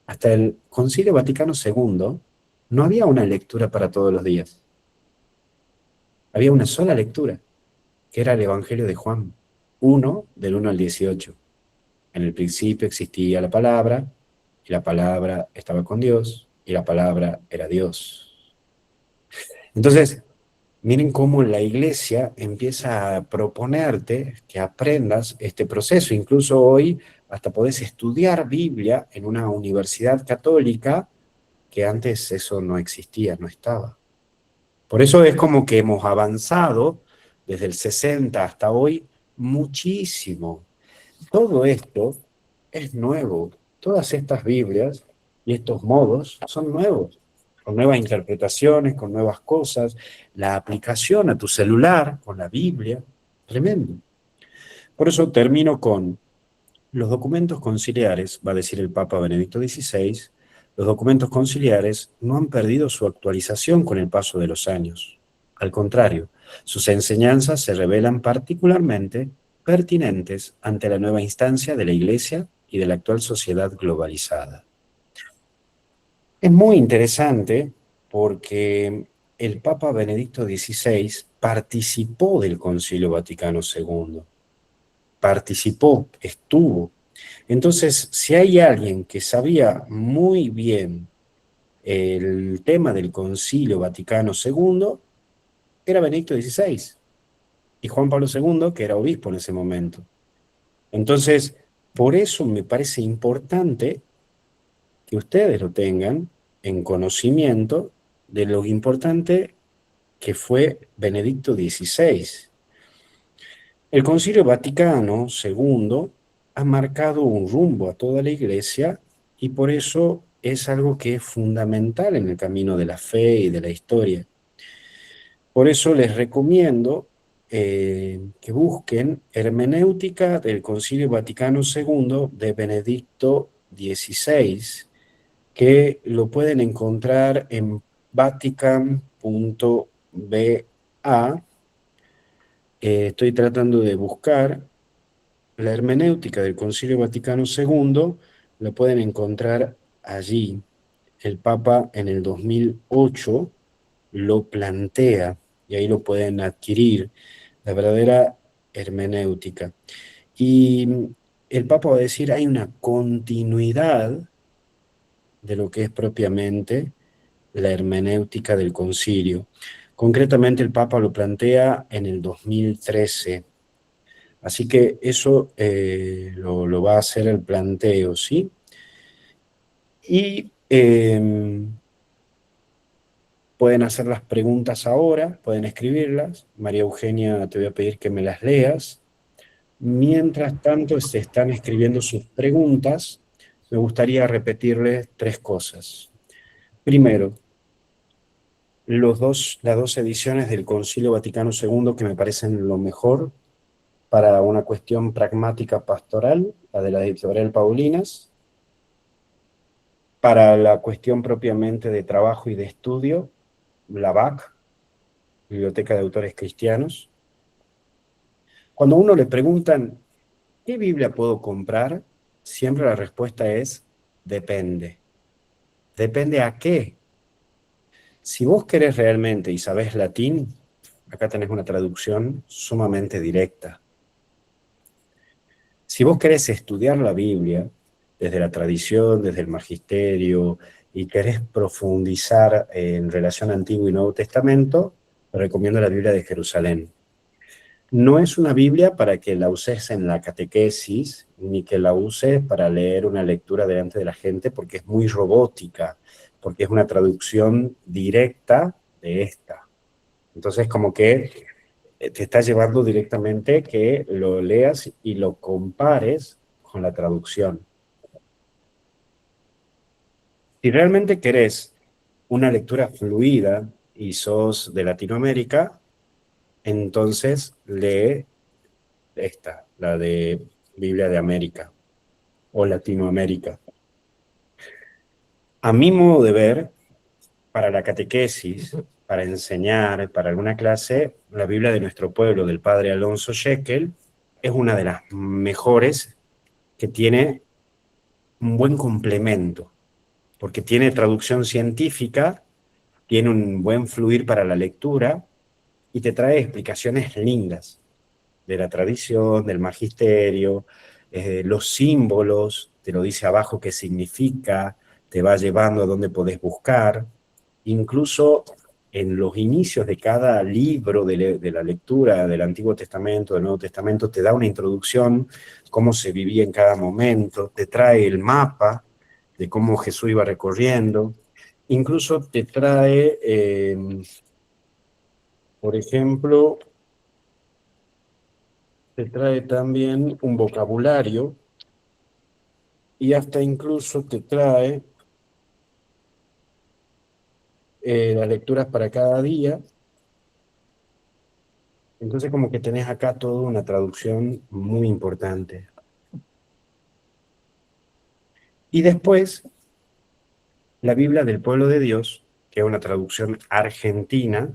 Hasta el Concilio Vaticano II no había una lectura para todos los días. Había una sola lectura, que era el Evangelio de Juan, 1 del 1 al 18. En el principio existía la palabra, y la palabra estaba con Dios, y la palabra era Dios. Entonces, miren cómo la iglesia empieza a proponerte que aprendas este proceso. Incluso hoy hasta podés estudiar Biblia en una universidad católica que antes eso no existía, no estaba. Por eso es como que hemos avanzado desde el 60 hasta hoy muchísimo. Todo esto es nuevo. Todas estas Biblias y estos modos son nuevos, con nuevas interpretaciones, con nuevas cosas. La aplicación a tu celular con la Biblia, tremendo. Por eso termino con los documentos conciliares, va a decir el Papa Benedicto XVI, los documentos conciliares no han perdido su actualización con el paso de los años. Al contrario, sus enseñanzas se revelan particularmente pertinentes ante la nueva instancia de la Iglesia y de la actual sociedad globalizada. Es muy interesante porque el Papa Benedicto XVI participó del Concilio Vaticano II, participó, estuvo. Entonces, si hay alguien que sabía muy bien el tema del Concilio Vaticano II, era Benedicto XVI y Juan Pablo II, que era obispo en ese momento. Entonces, por eso me parece importante que ustedes lo tengan en conocimiento de lo importante que fue Benedicto XVI. El Concilio Vaticano II ha marcado un rumbo a toda la Iglesia y por eso es algo que es fundamental en el camino de la fe y de la historia. Por eso les recomiendo que busquen Hermenéutica del Concilio Vaticano II de Benedicto XVI, que lo pueden encontrar en vatican.ba. Estoy tratando de buscar la hermenéutica del Concilio Vaticano II, la pueden encontrar allí. El Papa en el 2008 lo plantea y ahí lo pueden adquirir, la verdadera hermenéutica. Y el Papa va a decir, hay una continuidad de lo que es propiamente la hermenéutica del concilio. Concretamente el Papa lo plantea en el 2013. Así que eso lo va a hacer el planteo, ¿sí? Y pueden hacer las preguntas ahora, pueden escribirlas. María Eugenia, te voy a pedir que me las leas. Mientras tanto, se están escribiendo sus preguntas. Me gustaría repetirles tres cosas. Primero, las dos ediciones del Concilio Vaticano II que me parecen lo mejor para una cuestión pragmática pastoral, la de la editorial Paulinas, para la cuestión propiamente de trabajo y de estudio, la BAC, Biblioteca de Autores Cristianos. Cuando a uno le preguntan, ¿qué Biblia puedo comprar? Siempre la respuesta es, depende. ¿Depende a qué? Si vos querés realmente y sabés latín, acá tenés una traducción sumamente directa. Si vos querés estudiar la Biblia, desde la tradición, desde el magisterio y querés profundizar en relación Antiguo y Nuevo Testamento, te recomiendo la Biblia de Jerusalén. No es una Biblia para que la uses en la catequesis, ni que la uses para leer una lectura delante de la gente, porque es muy robótica, porque es una traducción directa de esta. Entonces, como que te está llevando directamente que lo leas y lo compares con la traducción. Si realmente querés una lectura fluida y sos de Latinoamérica, entonces lee esta, la de Biblia de América o Latinoamérica. A mi modo de ver, para la catequesis, para enseñar, para alguna clase, la Biblia de nuestro pueblo, del padre Alonso Shekel, es una de las mejores que tiene un buen complemento, porque tiene traducción científica, tiene un buen fluir para la lectura y te trae explicaciones lindas de la tradición, del magisterio, los símbolos, te lo dice abajo qué significa, te va llevando a dónde podés buscar, incluso en los inicios de cada libro de la lectura del Antiguo Testamento, del Nuevo Testamento, te da una introducción, cómo se vivía en cada momento, te trae el mapa de cómo Jesús iba recorriendo, incluso te trae, por ejemplo, te trae también un vocabulario y hasta incluso te trae las lecturas para cada día. Entonces como que tenés acá toda una traducción muy importante. Y después, la Biblia del Pueblo de Dios, que es una traducción argentina.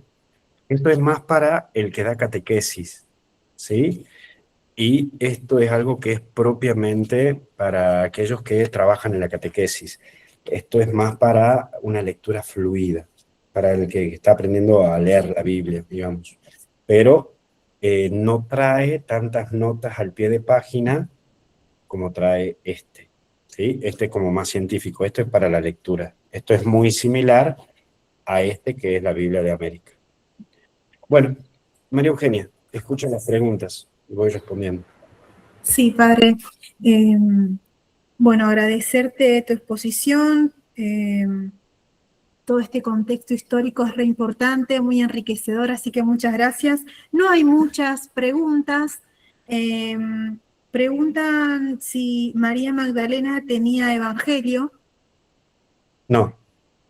Esto es más para el que da catequesis, ¿sí? Y esto es algo que es propiamente para aquellos que trabajan en la catequesis. Esto es más para una lectura fluida, para el que está aprendiendo a leer la Biblia, digamos. Pero no trae tantas notas al pie de página como trae este, ¿sí? Este es como más científico, esto es para la lectura. Esto es muy similar a este que es la Biblia de América. Bueno, María Eugenia, escucha las preguntas y voy respondiendo. Sí, padre. Eh, bueno, agradecerte tu exposición. Todo este contexto histórico es re importante, muy enriquecedor, así que muchas gracias. No hay muchas preguntas. Eh, Preguntan si María Magdalena tenía evangelio. No,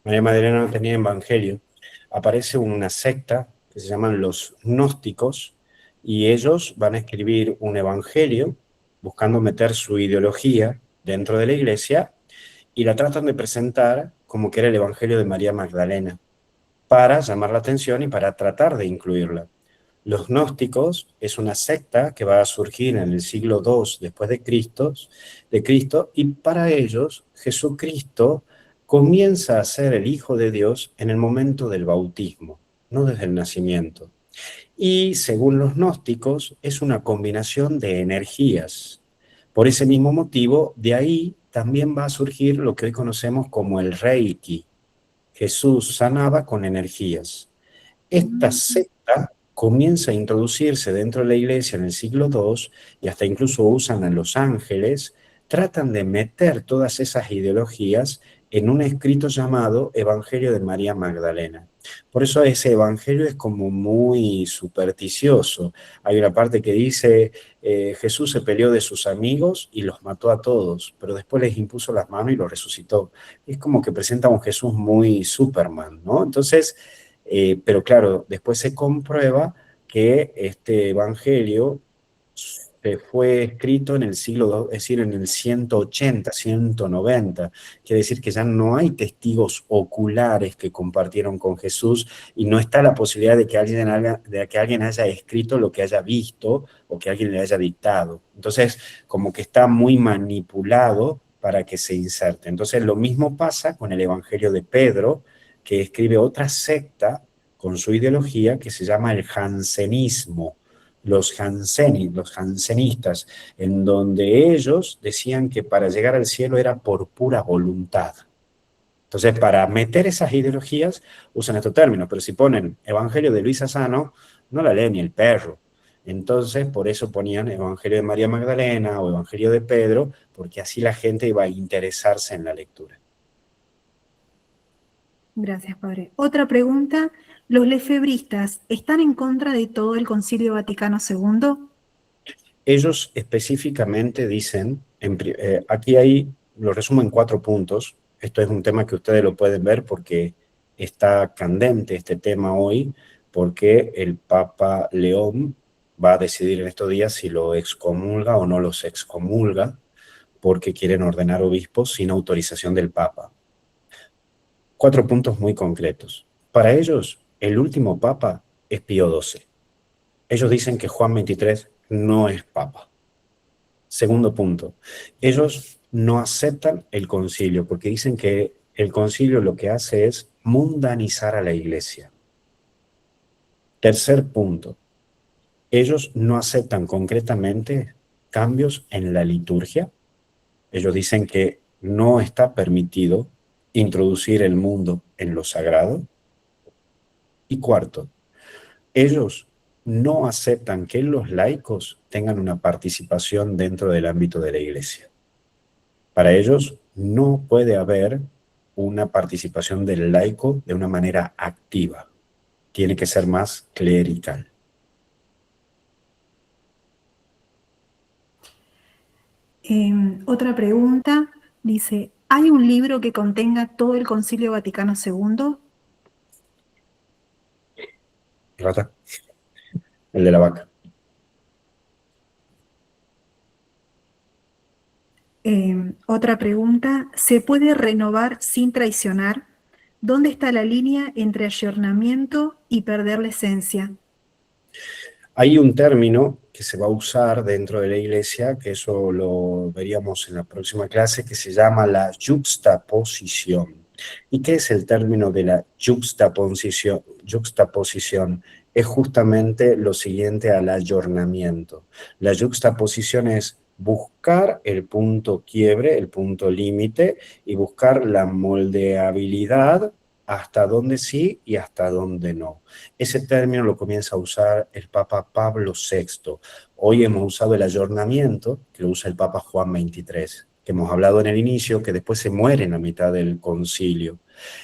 María Magdalena no tenía evangelio. Aparece una secta que se llaman los gnósticos y ellos van a escribir un evangelio buscando meter su ideología dentro de la iglesia y la tratan de presentar como que era el evangelio de María Magdalena para llamar la atención y para tratar de incluirla. Los gnósticos es una secta que va a surgir en el siglo II después de Cristo, y para ellos Jesucristo comienza a ser el Hijo de Dios en el momento del bautismo, no desde el nacimiento. Y según los gnósticos es una combinación de energías. Por ese mismo motivo, de ahí también va a surgir lo que hoy conocemos como el Reiki. Jesús sanaba con energías. Esta secta comienza a introducirse dentro de la iglesia en el siglo II y hasta incluso usan a los ángeles, tratan de meter todas esas ideologías en un escrito llamado Evangelio de María Magdalena. Por eso ese evangelio es como muy supersticioso. Hay una parte que dice, Jesús se peleó de sus amigos y los mató a todos, pero después les impuso las manos y los resucitó. Es como que presenta a un Jesús muy Superman, ¿no? Entonces, pero claro, después se comprueba que este evangelio fue escrito en el siglo II, es decir, en el 180, 190. Quiere decir que ya no hay testigos oculares que compartieron con Jesús y no está la posibilidad de que alguien haya escrito lo que haya visto o que alguien le haya dictado. Entonces, como que está muy manipulado para que se inserte. Entonces, lo mismo pasa con el evangelio de Pedro, que escribe otra secta con su ideología que se llama el jansenismo, los jansenistas, en donde ellos decían que para llegar al cielo era por pura voluntad. Entonces, para meter esas ideologías, usan estos términos, pero si ponen Evangelio de Luis Asano, no la lee ni el perro. Entonces, por eso ponían Evangelio de María Magdalena o Evangelio de Pedro, porque así la gente iba a interesarse en la lectura. Gracias, padre. Otra pregunta, ¿los lefebristas están en contra de todo el Concilio Vaticano II? Ellos específicamente dicen, aquí hay, lo resumo en 4 puntos, esto es un tema que ustedes lo pueden ver porque está candente este tema hoy, porque el Papa León va a decidir en estos días si lo excomulga o no los excomulga, porque quieren ordenar obispos sin autorización del Papa. 4 puntos muy concretos. Para ellos, el último Papa es Pío XII. Ellos dicen que Juan XXIII no es Papa. Segundo punto, ellos no aceptan el concilio porque dicen que el concilio lo que hace es mundanizar a la iglesia. Tercer punto, ellos no aceptan concretamente cambios en la liturgia. Ellos dicen que no está permitido introducir el mundo en lo sagrado. Y cuarto, ellos no aceptan que los laicos tengan una participación dentro del ámbito de la iglesia. Para ellos no puede haber una participación del laico de una manera activa. Tiene que ser más clerical. Otra pregunta, dice, ¿hay un libro que contenga todo el Concilio Vaticano II? ¿Rata? El de la vaca. Otra pregunta, ¿se puede renovar sin traicionar? ¿Dónde está la línea entre ayornamiento y perder la esencia? Hay un término que se va a usar dentro de la iglesia, que eso lo veríamos en la próxima clase, que se llama la yuxtaposición. ¿Y qué es el término de la yuxtaposición? Yuxtaposición es justamente lo siguiente al ayornamiento. La yuxtaposición es buscar el punto quiebre, el punto límite, y buscar la moldeabilidad hasta dónde sí y hasta dónde no. Ese término lo comienza a usar el Papa Pablo VI. Hoy hemos usado el ayornamiento, que lo usa el Papa Juan XXIII, que hemos hablado en el inicio, que después se muere en la mitad del concilio.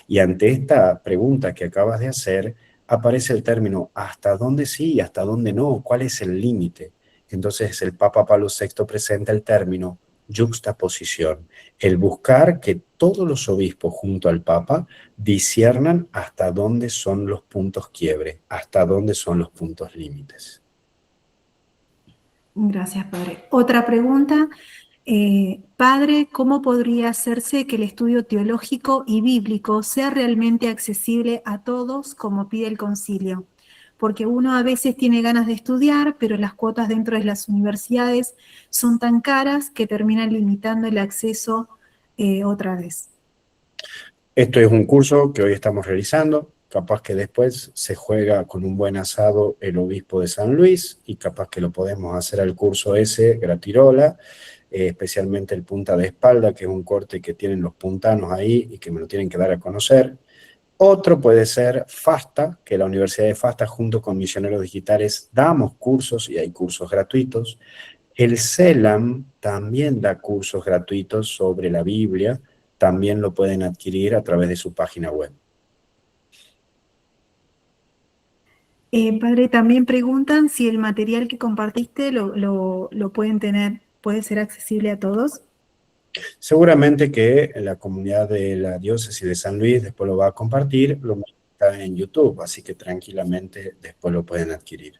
Y ante esta pregunta que acabas de hacer, aparece el término hasta dónde sí y hasta dónde no, cuál es el límite. Entonces el Papa Pablo VI presenta el término yuxtaposición, el buscar que todos los obispos junto al Papa disciernan hasta dónde son los puntos quiebre, hasta dónde son los puntos límites. Gracias, padre. Otra pregunta, padre, ¿cómo podría hacerse que el estudio teológico y bíblico sea realmente accesible a todos como pide el concilio? Porque uno a veces tiene ganas de estudiar, pero las cuotas dentro de las universidades son tan caras que terminan limitando el acceso otra vez. Esto es un curso que hoy estamos realizando. Capaz que después se juega con un buen asado el obispo de San Luis y capaz que lo podemos hacer al curso ese gratirola, especialmente el punta de espalda, que es un corte que tienen los puntanos ahí y que me lo tienen que dar a conocer. Otro puede ser FASTA, que la Universidad de FASTA junto con Misioneros Digitales damos cursos y hay cursos gratuitos. El CELAM también da cursos gratuitos sobre la Biblia, también lo pueden adquirir a través de su página web. Padre, también preguntan si el material que compartiste lo pueden tener, puede ser accesible a todos. Seguramente que la comunidad de la diócesis de San Luis después lo va a compartir, lo está en YouTube, así que tranquilamente después lo pueden adquirir.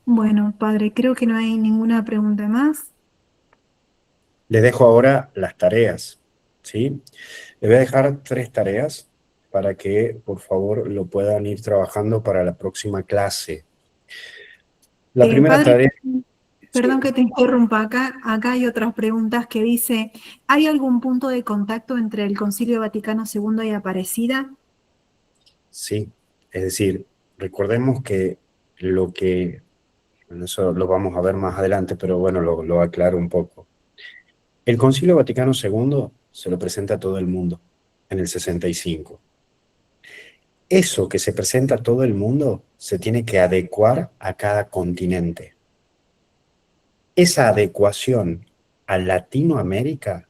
Bueno, padre, creo que no hay ninguna pregunta más. Les dejo ahora las tareas, ¿sí? Les voy a dejar 3 tareas para que, por favor, lo puedan ir trabajando para la próxima clase. La primera Padre, tarea... perdón Sí, que te interrumpa, acá hay otras preguntas que dice, ¿hay algún punto de contacto entre el Concilio Vaticano II y Aparecida? sí. Es decir, recordemos que bueno, eso lo vamos a ver más adelante, pero bueno, lo aclaro un poco. El Concilio Vaticano II se lo presenta a todo el mundo en el 65. Eso que se presenta a todo el mundo se tiene que adecuar a cada continente. Esa adecuación a Latinoamérica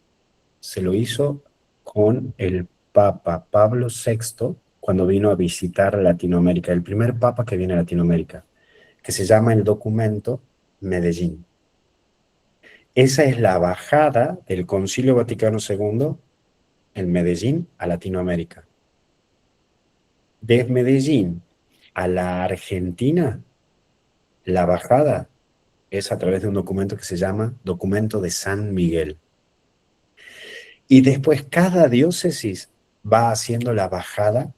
se lo hizo con el Papa Pablo VI cuando vino a visitar Latinoamérica, el primer papa que viene a Latinoamérica, que se llama el documento Medellín. Esa es la bajada del Concilio Vaticano II en Medellín a Latinoamérica. De Medellín a la Argentina, la bajada es a través de un documento que se llama Documento de San Miguel. Y después cada diócesis va haciendo la bajada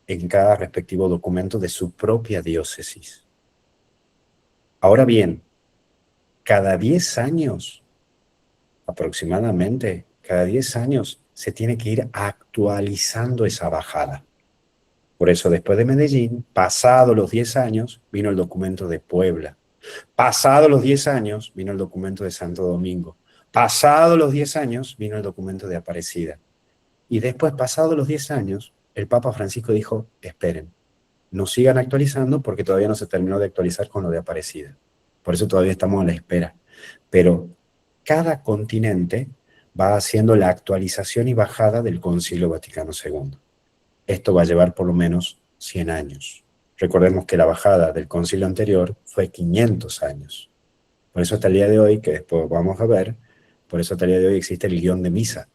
en cada respectivo documento de su propia diócesis. Ahora bien, cada 10 años, aproximadamente, cada 10 años se tiene que ir actualizando esa bajada. Por eso después de Medellín, pasado los 10 años, vino el documento de Puebla. Pasado los 10 años, vino el documento de Santo Domingo. Pasado los 10 años, vino el documento de Aparecida. Y después, pasados los 10 años, el Papa Francisco dijo, esperen, no sigan actualizando porque todavía no se terminó de actualizar con lo de Aparecida. Por eso todavía estamos a la espera. Pero cada continente va haciendo la actualización y bajada del Concilio Vaticano II. Esto va a llevar por lo menos 100 años. Recordemos que la bajada del concilio anterior fue 500 años. Por eso hasta el día de hoy, que después vamos a ver, por eso hasta el día de hoy existe el guión de misa.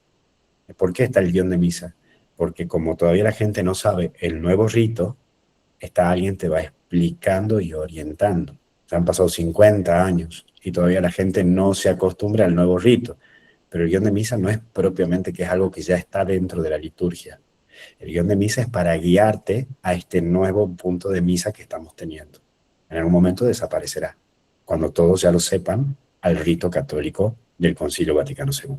¿Por qué está el guión de misa? Porque como todavía la gente no sabe el nuevo rito, alguien te va explicando y orientando. Se han pasado 50 años y todavía la gente no se acostumbra al nuevo rito. Pero el guión de misa no es propiamente que es algo que ya está dentro de la liturgia. El guión de misa es para guiarte a este nuevo punto de misa que estamos teniendo. En algún momento desaparecerá, cuando todos ya lo sepan, al rito católico del Concilio Vaticano II.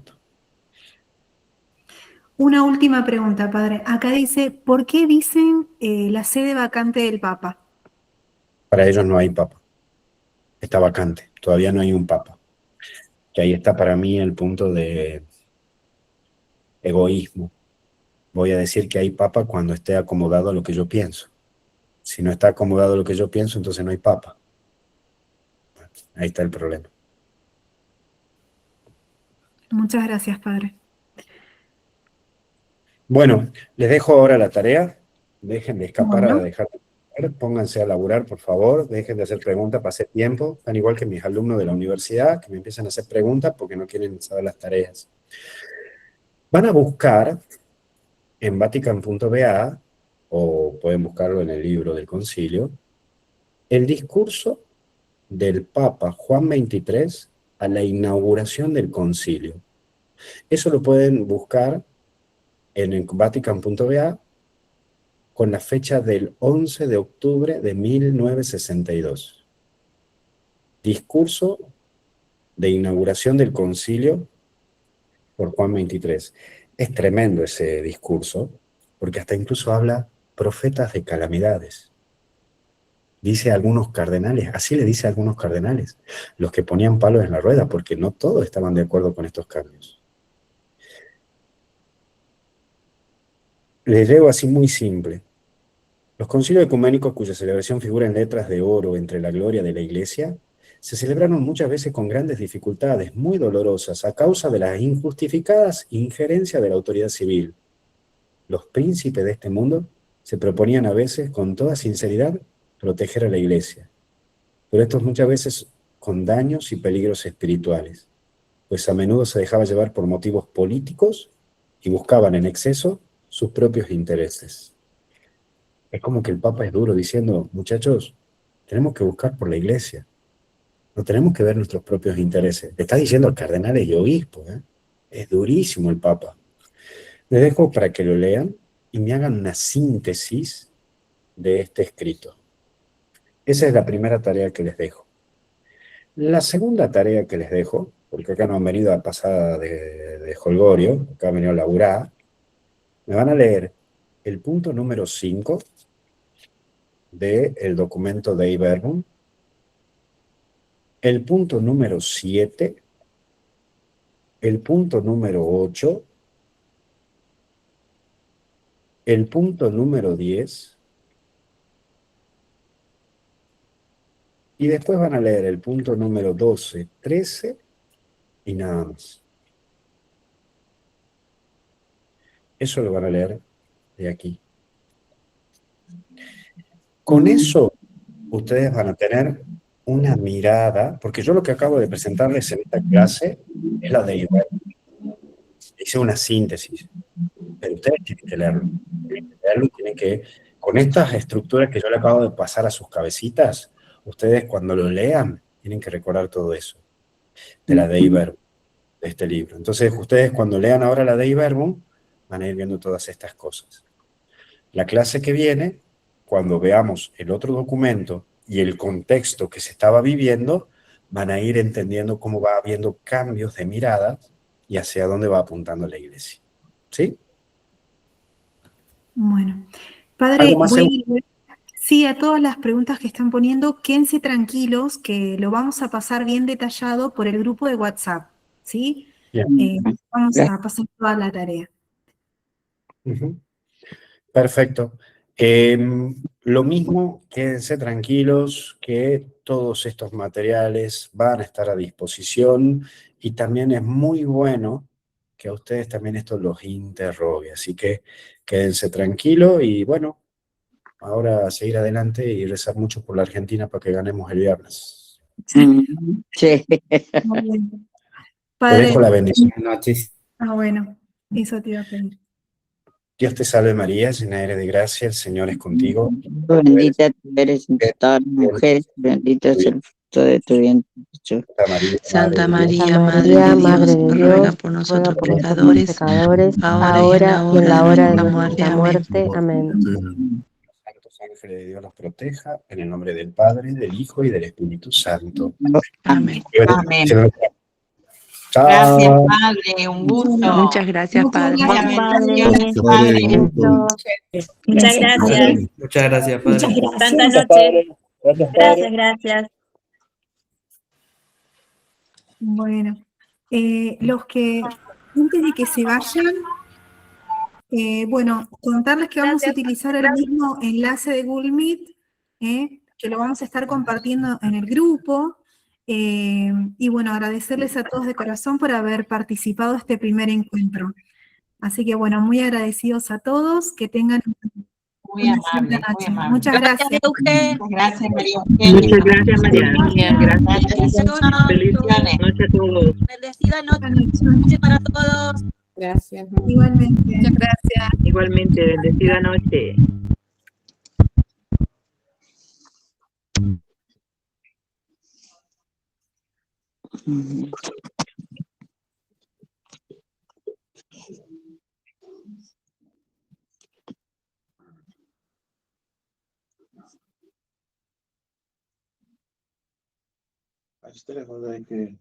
Una última pregunta, padre. Acá dice, ¿por qué dicen la sede vacante del Papa? Para ellos no hay papa. Está vacante. Todavía no hay un papa. Que ahí está para mí el punto de egoísmo. Voy a decir que hay papa cuando esté acomodado a lo que yo pienso. Si no está acomodado a lo que yo pienso, entonces no hay papa. Ahí está el problema. Muchas gracias, padre. Bueno, les dejo ahora la tarea. Dejen de escapar a Bueno, dejar de comer, pónganse a laburar, por favor. Dejen de hacer preguntas para hacer tiempo. Están igual que mis alumnos de la universidad, que me empiezan a hacer preguntas porque no quieren saber las tareas. Van a buscar en vatican.va, o pueden buscarlo en el libro del concilio, el discurso del Papa Juan XXIII a la inauguración del concilio. Eso lo pueden buscar en vatican.va con la fecha del 11 de octubre de 1962. Discurso de inauguración del concilio por Juan XXIII. Es tremendo ese discurso, porque hasta incluso habla profetas de calamidades. Dice a algunos cardenales, así le dice a algunos cardenales, los que ponían palos en la rueda, porque no todos estaban de acuerdo con estos cambios. Les leo así muy simple. Los concilios ecuménicos cuya celebración figura en letras de oro entre la gloria de la Iglesia, se celebraron muchas veces con grandes dificultades, muy dolorosas, a causa de las injustificadas injerencias de la autoridad civil. Los príncipes de este mundo se proponían a veces, con toda sinceridad, proteger a la Iglesia, pero estos muchas veces con daños y peligros espirituales, pues a menudo se dejaba llevar por motivos políticos y buscaban en exceso sus propios intereses. Es como que el Papa es duro diciendo, muchachos, tenemos que buscar por la Iglesia, no tenemos que ver nuestros propios intereses. Le está diciendo al cardenales y obispos, ¿eh? Es durísimo el Papa. Les dejo para que lo lean y me hagan una síntesis de este escrito. Esa es la primera tarea que les dejo. La segunda tarea que les dejo, porque acá no han venido a pasar de jolgorio, acá han venido a laburar, me van a leer el punto número 5 del documento de Verbum, el punto número 7 el punto número 8, el punto número 10, y después van a leer el punto número 12, 13 y nada más. Eso lo van a leer de aquí. Con eso, ustedes van a tener una mirada, porque yo lo que acabo de presentarles en esta clase es la de Iber. Hice una síntesis, pero ustedes tienen que leerlo. Tienen que leerlo y tienen que, con estas estructuras que yo le acabo de pasar a sus cabecitas, ustedes cuando lo lean, tienen que recordar todo eso, de la Dei Verbum, de este libro. Entonces, ustedes cuando lean ahora la Dei Verbum, van a ir viendo todas estas cosas. La clase que viene, cuando veamos el otro documento y el contexto que se estaba viviendo, van a ir entendiendo cómo va habiendo cambios de mirada y hacia dónde va apuntando la iglesia. ¿Sí? Bueno, padre, ¿Algo más? sí, a todas las preguntas que están poniendo, quédense tranquilos que lo vamos a pasar bien detallado por el grupo de WhatsApp, ¿sí? Bien. Vamos a pasar toda la tarea. Perfecto. Lo mismo, quédense tranquilos que todos estos materiales van a estar a disposición y también es muy bueno que a ustedes también esto los interrogue. Así que quédense tranquilos y bueno, ahora seguir adelante y rezar mucho por la Argentina para que ganemos el viernes. Sí. Muy bien. Te Padre, dejo la bendición. Buenas noches. bueno, eso te iba a pedir. Dios te salve María, llena eres de gracia, el Señor es contigo. Bendita tú eres entre todas las mujeres, bendito es el fruto de tu vientre, Jesús. Santa María, Santa Madre de María, Madre de Dios, Dios, ruega por nosotros pecadores, ahora y en la hora de nuestra muerte. Amén. Santos ángeles de Dios los proteja, en el nombre del Padre, del Hijo y del Espíritu Santo. Amén. Amén. Chao. Gracias, Padre, un gusto. Muchas gracias, Padre. Gracias, Bendiciones, Padre, un gusto. Muchas gracias. Muchas gracias, Padre. Santa noche. Gracias, gracias. Bueno, los que, antes de que se vayan, bueno, contarles que vamos a utilizar el mismo enlace de Google Meet, que lo vamos a estar compartiendo en el grupo, y bueno, agradecerles a todos de corazón por haber participado de este primer encuentro. Así que bueno, muy agradecidos a todos, que tengan Muy una amable, linda muy noche. amable. Muchas gracias. Gracias, María Muchas Eugenia. gracias, María. Gracias. Feliz Bendiciones. noche a todos. Bendecida noche para todos. Gracias. Igualmente. Muchas gracias. Igualmente, bendecida noche. A ustedes no deben que